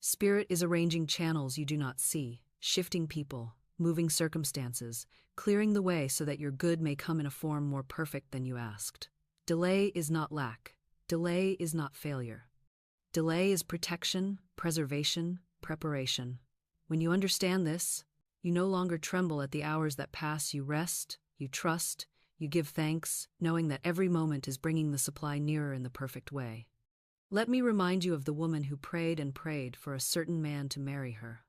Spirit is arranging channels you do not see, shifting people, moving circumstances, clearing the way so that your good may come in a form more perfect than you asked. Delay is not lack. Delay is not failure. Delay is protection, preservation, preparation. When you understand this, you no longer tremble at the hours that pass. You rest, you trust, you give thanks, knowing that every moment is bringing the supply nearer in the perfect way. Let me remind you of the woman who prayed and prayed for a certain man to marry her.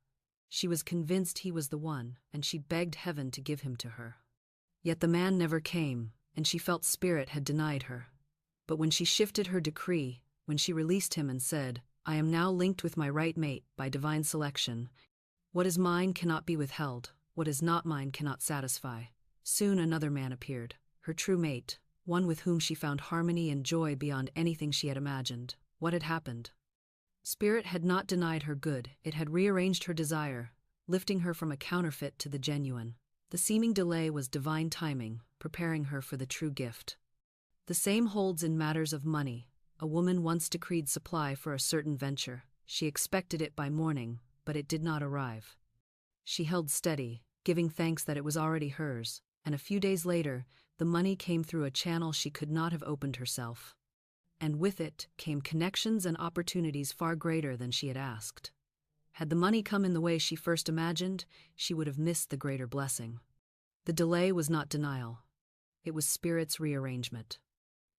She was convinced he was the one, and she begged heaven to give him to her. Yet the man never came, and she felt Spirit had denied her. But when she shifted her decree, when she released him and said, I am now linked with my right mate by divine selection, what is mine cannot be withheld, what is not mine cannot satisfy. Soon another man appeared, her true mate, one with whom she found harmony and joy beyond anything she had imagined. What had happened? Spirit had not denied her good, it had rearranged her desire, lifting her from a counterfeit to the genuine. The seeming delay was divine timing, preparing her for the true gift. The same holds in matters of money. A woman once decreed supply for a certain venture. She expected it by morning, but it did not arrive. She held steady, giving thanks that it was already hers, and a few days later, the money came through a channel she could not have opened herself. And with it came connections and opportunities far greater than she had asked. Had the money come in the way she first imagined, she would have missed the greater blessing. The delay was not denial. It was Spirit's rearrangement.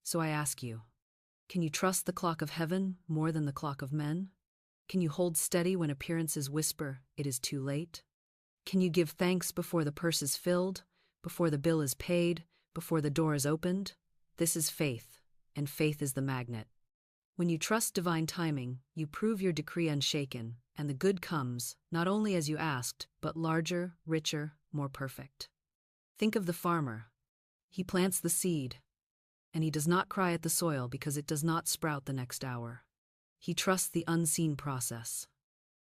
So I ask you, can you trust the clock of heaven more than the clock of men? Can you hold steady when appearances whisper, it is too late? Can you give thanks before the purse is filled, before the bill is paid, before the door is opened? This is faith, and faith is the magnet. When you trust divine timing, you prove your decree unshaken, and the good comes, not only as you asked, but larger, richer, more perfect. Think of the farmer. He plants the seed, and he does not cry at the soil because it does not sprout the next hour. He trusts the unseen process.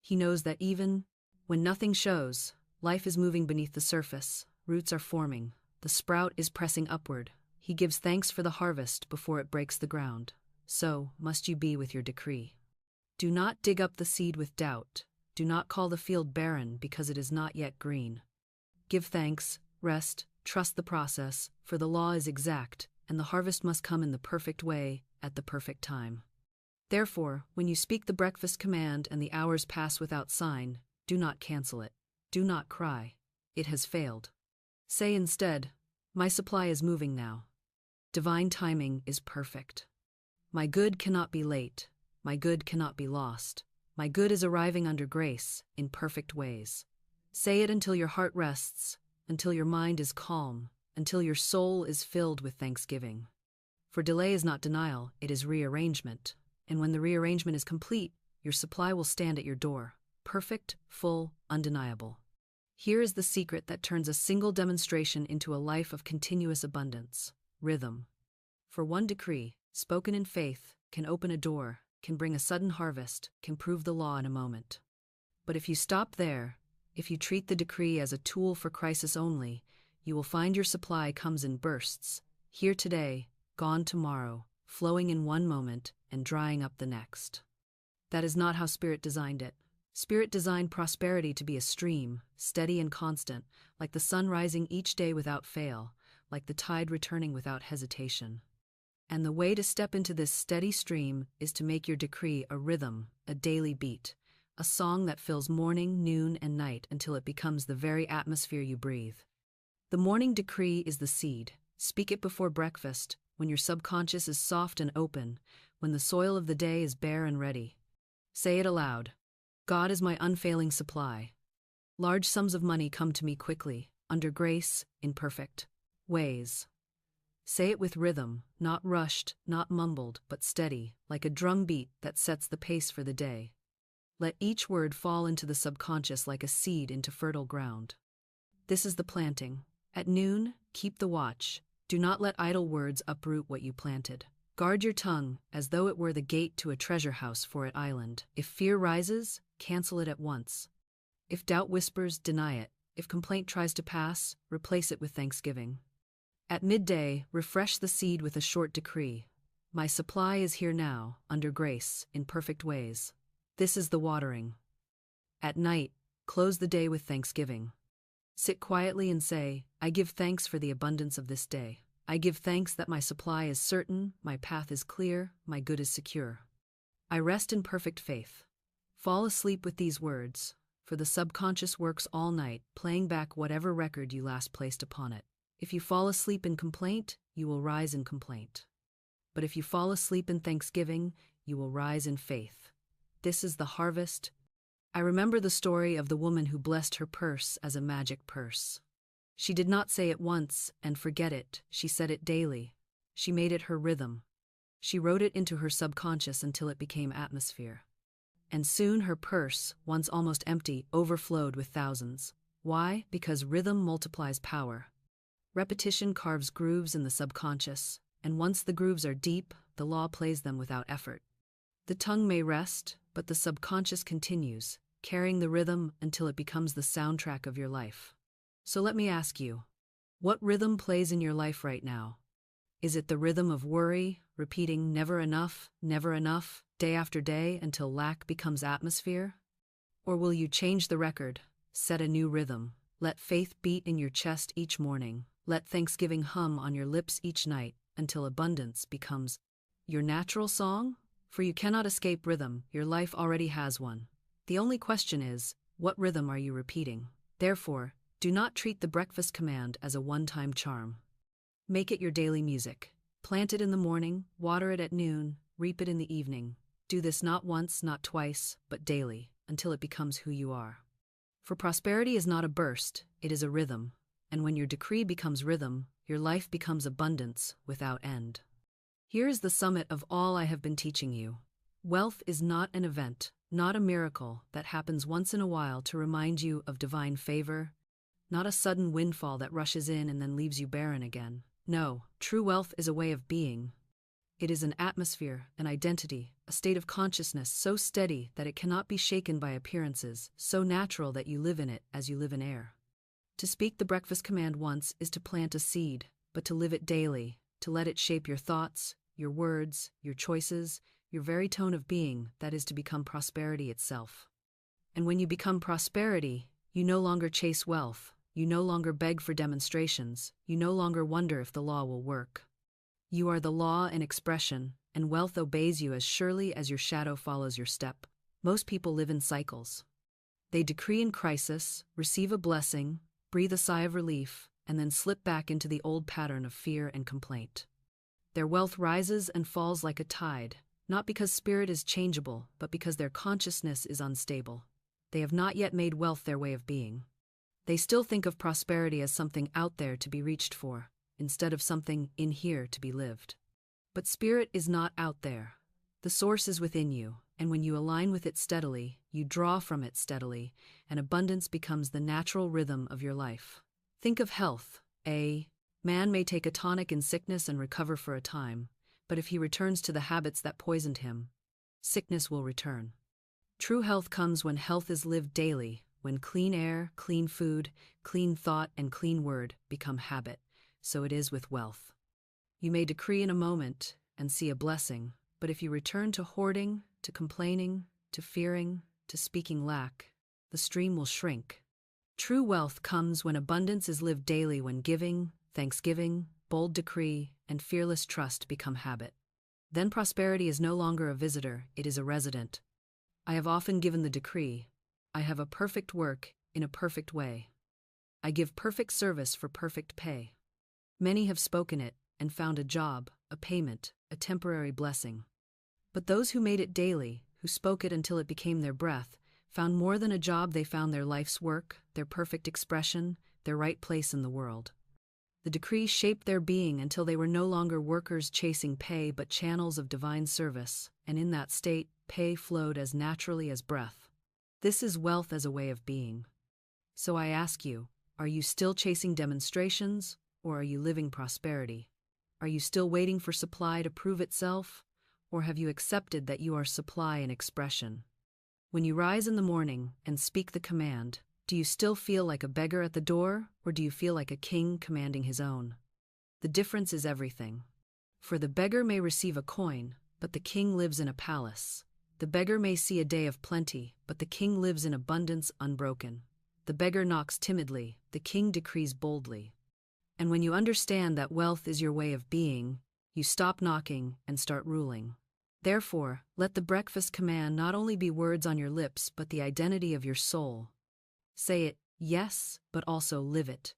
He knows that even when nothing shows, life is moving beneath the surface, roots are forming, the sprout is pressing upward. He gives thanks for the harvest before it breaks the ground. So must you be with your decree. Do not dig up the seed with doubt. Do not call the field barren because it is not yet green. Give thanks, rest, trust the process, for the law is exact, and the harvest must come in the perfect way, at the perfect time. Therefore, when you speak the breakfast command and the hours pass without sign, do not cancel it. Do not cry. It has failed. Say instead, my supply is moving now. Divine timing is perfect. My good cannot be late. My good cannot be lost. My good is arriving under grace, in perfect ways. Say it until your heart rests, until your mind is calm, until your soul is filled with thanksgiving. For delay is not denial, it is rearrangement. And when the rearrangement is complete, your supply will stand at your door, perfect, full, undeniable. Here is the secret that turns a single demonstration into a life of continuous abundance. rhythm. For one decree, spoken in faith, can open a door, can bring a sudden harvest, can prove the law in a moment. But if you stop there, if you treat the decree as a tool for crisis only, you will find your supply comes in bursts, here today, gone tomorrow, flowing in one moment and drying up the next. That is not how Spirit designed it. Spirit designed prosperity to be a stream, steady and constant, like the sun rising each day without fail, like the tide returning without hesitation. And the way to step into this steady stream is to make your decree a rhythm, a daily beat, a song that fills morning, noon, and night until it becomes the very atmosphere you breathe. The morning decree is the seed. Speak it before breakfast, when your subconscious is soft and open, when the soil of the day is bare and ready. Say it aloud. God is my unfailing supply. Large sums of money come to me quickly, under grace, in perfect ways. Say it with rhythm, not rushed, not mumbled, but steady, like a drum beat that sets the pace for the day. Let each word fall into the subconscious like a seed into fertile ground. This is the planting. At noon, keep the watch. Do not let idle words uproot what you planted. Guard your tongue, as though it were the gate to a treasure house for an island. If fear rises, cancel it at once. If doubt whispers, deny it. If complaint tries to pass, replace it with thanksgiving. At midday, refresh the seed with a short decree. My supply is here now, under grace, in perfect ways. This is the watering. At night, close the day with thanksgiving. Sit quietly and say, I give thanks for the abundance of this day. I give thanks that my supply is certain, my path is clear, my good is secure. I rest in perfect faith. Fall asleep with these words, for the subconscious works all night, playing back whatever record you last placed upon it. If you fall asleep in complaint, you will rise in complaint. But if you fall asleep in thanksgiving, you will rise in faith. This is the harvest. I remember the story of the woman who blessed her purse as a magic purse. She did not say it once and forget it, she said it daily. She made it her rhythm. She wrote it into her subconscious until it became atmosphere. And soon her purse, once almost empty, overflowed with thousands. Why? Because rhythm multiplies power. Repetition carves grooves in the subconscious, and once the grooves are deep, the law plays them without effort. The tongue may rest, but the subconscious continues, carrying the rhythm until it becomes the soundtrack of your life. So let me ask you, what rhythm plays in your life right now? Is it the rhythm of worry, repeating never enough, day after day until lack becomes atmosphere? Or will you change the record, set a new rhythm, let faith beat in your chest each morning, let thanksgiving hum on your lips each night until abundance becomes your natural song? For you cannot escape rhythm, your life already has one. The only question is, what rhythm are you repeating? Therefore, do not treat the breakfast command as a one-time charm. Make it your daily music. Plant it in the morning, water it at noon, reap it in the evening. Do this not once, not twice, but daily, until it becomes who you are. For prosperity is not a burst, it is a rhythm. And when your decree becomes rhythm, your life becomes abundance without end. Here is the summit of all I have been teaching you. Wealth is not an event, not a miracle that happens once in a while to remind you of divine favor, not a sudden windfall that rushes in and then leaves you barren again. No, true wealth is a way of being. It is an atmosphere, an identity, a state of consciousness so steady that it cannot be shaken by appearances, so natural that you live in it as you live in air. To speak the breakfast command once is to plant a seed, but to live it daily, to let it shape your thoughts, your words, your choices, your very tone of being, that is to become prosperity itself. And when you become prosperity, you no longer chase wealth, you no longer beg for demonstrations, you no longer wonder if the law will work. You are the law in expression, and wealth obeys you as surely as your shadow follows your step. Most people live in cycles. They decree in crisis, receive a blessing, breathe a sigh of relief, and then slip back into the old pattern of fear and complaint. Their wealth rises and falls like a tide, not because spirit is changeable, but because their consciousness is unstable. They have not yet made wealth their way of being. They still think of prosperity as something out there to be reached for, instead of something in here to be lived. But spirit is not out there. The source is within you, and when you align with it steadily, you draw from it steadily, and abundance becomes the natural rhythm of your life. Think of health, a Man may take a tonic in sickness and recover for a time, but if he returns to the habits that poisoned him, sickness will return. True health comes when health is lived daily, when clean air, clean food, clean thought, and clean word become habit. So it is with wealth. You may decree in a moment and see a blessing, but if you return to hoarding, to complaining, to fearing, to speaking lack, the stream will shrink. True wealth comes when abundance is lived daily, when giving, thanksgiving, bold decree, and fearless trust become habit. Then prosperity is no longer a visitor, it is a resident. I have often given the decree, I have a perfect work in a perfect way. I give perfect service for perfect pay. Many have spoken it and found a job, a payment, a temporary blessing. But those who made it daily, who spoke it until it became their breath, found more than a job. They found their life's work, their perfect expression, their right place in the world. The decree shaped their being until they were no longer workers chasing pay but channels of divine service, and in that state, pay flowed as naturally as breath. This is wealth as a way of being. So I ask you, are you still chasing demonstrations, or are you living prosperity? Are you still waiting for supply to prove itself, or have you accepted that you are supply in expression? When you rise in the morning and speak the command, do you still feel like a beggar at the door, or do you feel like a king commanding his own? The difference is everything. For the beggar may receive a coin, but the king lives in a palace. The beggar may see a day of plenty, but the king lives in abundance unbroken. The beggar knocks timidly, the king decrees boldly. And when you understand that wealth is your way of being, you stop knocking and start ruling. Therefore, let the breakfast command not only be words on your lips but the identity of your soul. Say it, yes, but also live it.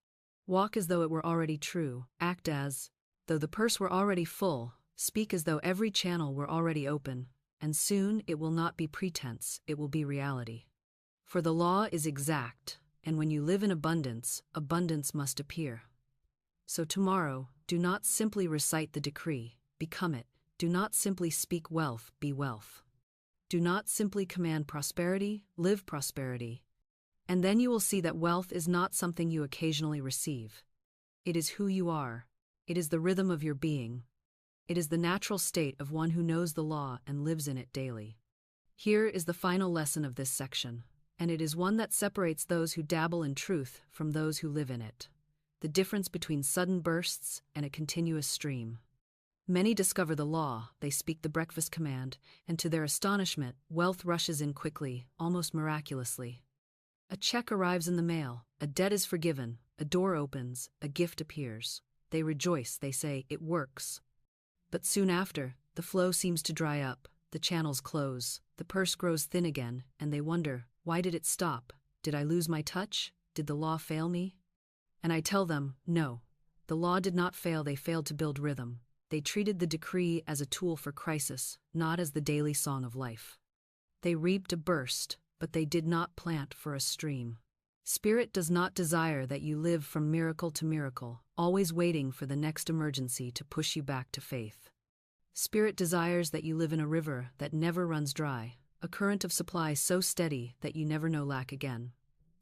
Walk as though it were already true, act as though the purse were already full, speak as though every channel were already open, and soon it will not be pretense, it will be reality. For the law is exact, and when you live in abundance, abundance must appear. So tomorrow, do not simply recite the decree, become it. Do not simply speak wealth, be wealth. Do not simply command prosperity, live prosperity. And then you will see that wealth is not something you occasionally receive. It is who you are. It is the rhythm of your being. It is the natural state of one who knows the law and lives in it daily. Here is the final lesson of this section, and it is one that separates those who dabble in truth from those who live in it. The difference between sudden bursts and a continuous stream. Many discover the law, they speak the breakfast command, and to their astonishment, wealth rushes in quickly, almost miraculously. A check arrives in the mail, a debt is forgiven, a door opens, a gift appears. They rejoice, they say, it works. But soon after, the flow seems to dry up, the channels close, the purse grows thin again, and they wonder, why did it stop? Did I lose my touch? Did the law fail me? And I tell them, no. The law did not fail, they failed to build rhythm. They treated the decree as a tool for crisis, not as the daily song of life. They reaped a burst, but they did not plant for a stream. Spirit does not desire that you live from miracle to miracle, always waiting for the next emergency to push you back to faith. Spirit desires that you live in a river that never runs dry, a current of supply so steady that you never know lack again.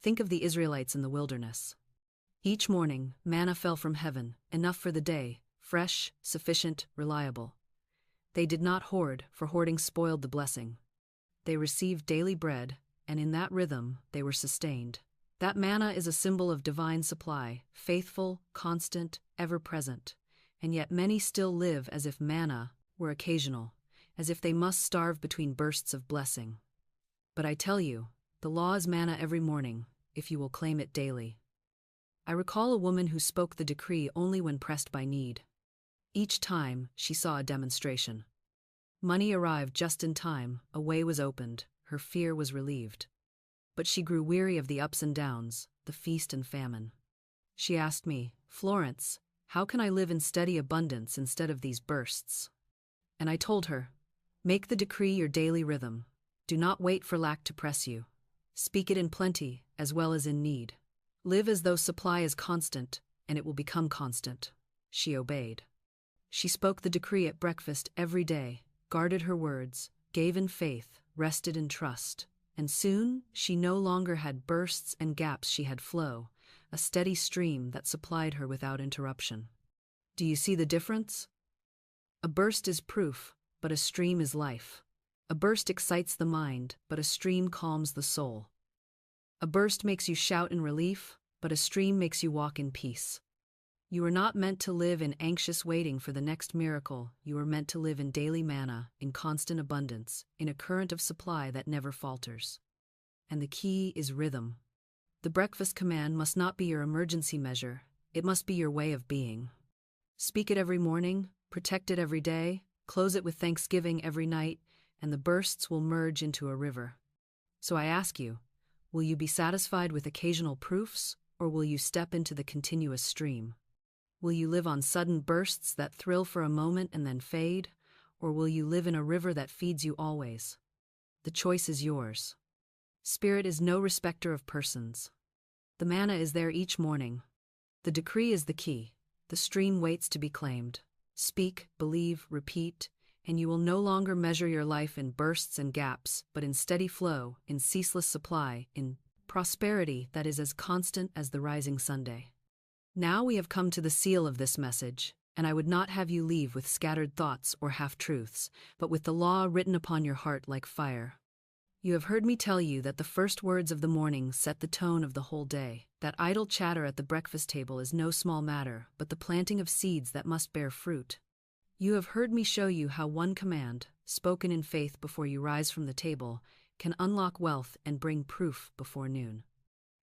Think of the Israelites in the wilderness. Each morning, manna fell from heaven, enough for the day, fresh, sufficient, reliable. They did not hoard, for hoarding spoiled the blessing. They received daily bread, and in that rhythm they were sustained. That manna is a symbol of divine supply, faithful, constant, ever-present. And yet many still live as if manna were occasional, as if they must starve between bursts of blessing. But I tell you, the law is manna every morning, if you will claim it daily. I recall a woman who spoke the decree only when pressed by need. Each time, she saw a demonstration. Money arrived just in time, a way was opened, her fear was relieved. But she grew weary of the ups and downs, the feast and famine. She asked me, Florence, how can I live in steady abundance instead of these bursts? And I told her, make the decree your daily rhythm. Do not wait for lack to press you. Speak it in plenty, as well as in need. Live as though supply is constant, and it will become constant. She obeyed. She spoke the decree at breakfast every day, guarded her words, gave in faith, rested in trust. And soon, she no longer had bursts and gaps, she had flow, a steady stream that supplied her without interruption. Do you see the difference? A burst is proof, but a stream is life. A burst excites the mind, but a stream calms the soul. A burst makes you shout in relief, but a stream makes you walk in peace. You are not meant to live in anxious waiting for the next miracle. You are meant to live in daily manna, in constant abundance, in a current of supply that never falters. And the key is rhythm. The breakfast command must not be your emergency measure, it must be your way of being. Speak it every morning, protect it every day, close it with thanksgiving every night, and the bursts will merge into a river. So I ask you, will you be satisfied with occasional proofs, or will you step into the continuous stream? Will you live on sudden bursts that thrill for a moment and then fade, or will you live in a river that feeds you always? The choice is yours. Spirit is no respecter of persons. The manna is there each morning. The decree is the key. The stream waits to be claimed. Speak, believe, repeat, and you will no longer measure your life in bursts and gaps, but in steady flow, in ceaseless supply, in prosperity that is as constant as the rising Sunday. Now we have come to the seal of this message, and I would not have you leave with scattered thoughts or half-truths, but with the law written upon your heart like fire. You have heard me tell you that the first words of the morning set the tone of the whole day, that idle chatter at the breakfast table is no small matter, but the planting of seeds that must bear fruit. You have heard me show you how one command, spoken in faith before you rise from the table, can unlock wealth and bring proof before noon.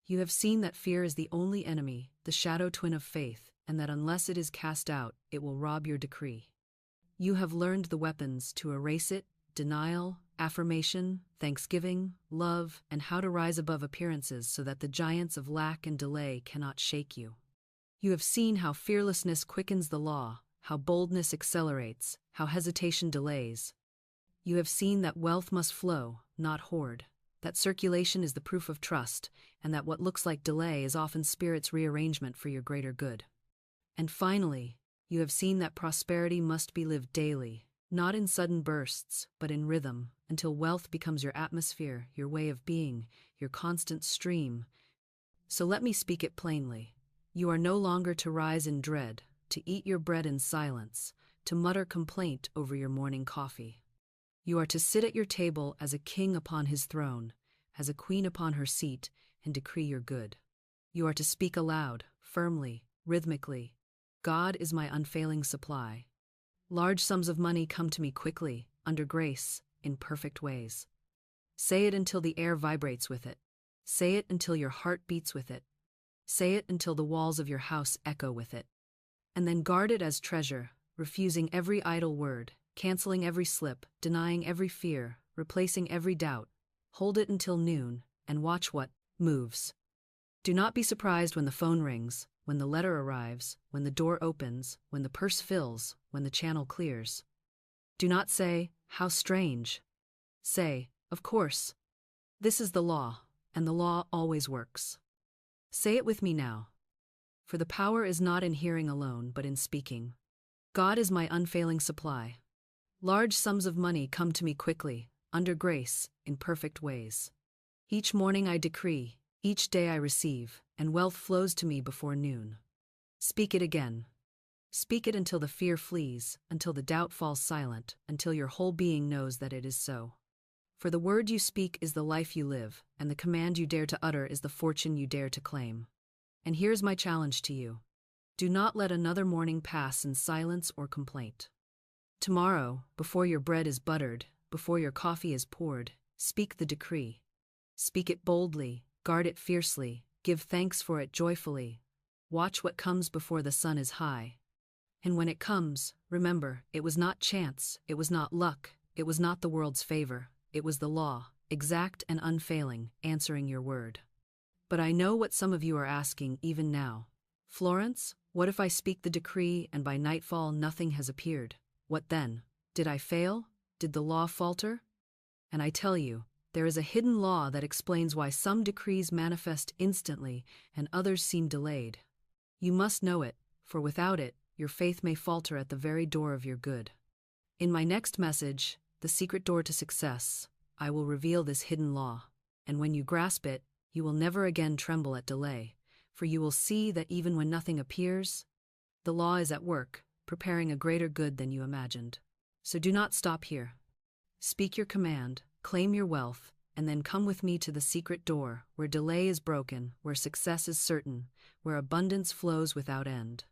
You have seen that fear is the only enemy, the shadow twin of faith, and that unless it is cast out, it will rob your decree. You have learned the weapons to erase it: denial, affirmation, thanksgiving, love, and how to rise above appearances so that the giants of lack and delay cannot shake you. You have seen how fearlessness quickens the law, how boldness accelerates, how hesitation delays. You have seen that wealth must flow, not hoard, that circulation is the proof of trust, and that what looks like delay is often Spirit's rearrangement for your greater good. And finally, you have seen that prosperity must be lived daily, not in sudden bursts, but in rhythm, until wealth becomes your atmosphere, your way of being, your constant stream. So let me speak it plainly. You are no longer to rise in dread, to eat your bread in silence, to mutter complaint over your morning coffee. You are to sit at your table as a king upon his throne, as a queen upon her seat, and decree your good. You are to speak aloud, firmly, rhythmically. God is my unfailing supply. Large sums of money come to me quickly, under grace, in perfect ways. Say it until the air vibrates with it. Say it until your heart beats with it. Say it until the walls of your house echo with it. And then guard it as treasure, refusing every idle word, canceling every slip, denying every fear, replacing every doubt. Hold it until noon, and watch what moves. Do not be surprised when the phone rings, when the letter arrives, when the door opens, when the purse fills, when the channel clears. Do not say, "How strange." Say, "Of course. This is the law, and the law always works." Say it with me now. For the power is not in hearing alone, but in speaking. God is my unfailing supply. Large sums of money come to me quickly, under grace, in perfect ways. Each morning I decree, each day I receive, and wealth flows to me before noon. Speak it again. Speak it until the fear flees, until the doubt falls silent, until your whole being knows that it is so. For the word you speak is the life you live, and the command you dare to utter is the fortune you dare to claim. And here's my challenge to you. Do not let another morning pass in silence or complaint. Tomorrow, before your bread is buttered, before your coffee is poured, speak the decree. Speak it boldly, guard it fiercely, give thanks for it joyfully. Watch what comes before the sun is high. And when it comes, remember, it was not chance, it was not luck, it was not the world's favor, it was the law, exact and unfailing, answering your word. But I know what some of you are asking even now. Florence, what if I speak the decree and by nightfall nothing has appeared? What then? Did I fail? Did the law falter? And I tell you, there is a hidden law that explains why some decrees manifest instantly and others seem delayed. You must know it, for without it, your faith may falter at the very door of your good. In my next message, The Secret Door to Success, I will reveal this hidden law, and when you grasp it, you will never again tremble at delay, for you will see that even when nothing appears, the law is at work, preparing a greater good than you imagined. So do not stop here. Speak your command, claim your wealth, and then come with me to the secret door, where delay is broken, where success is certain, where abundance flows without end.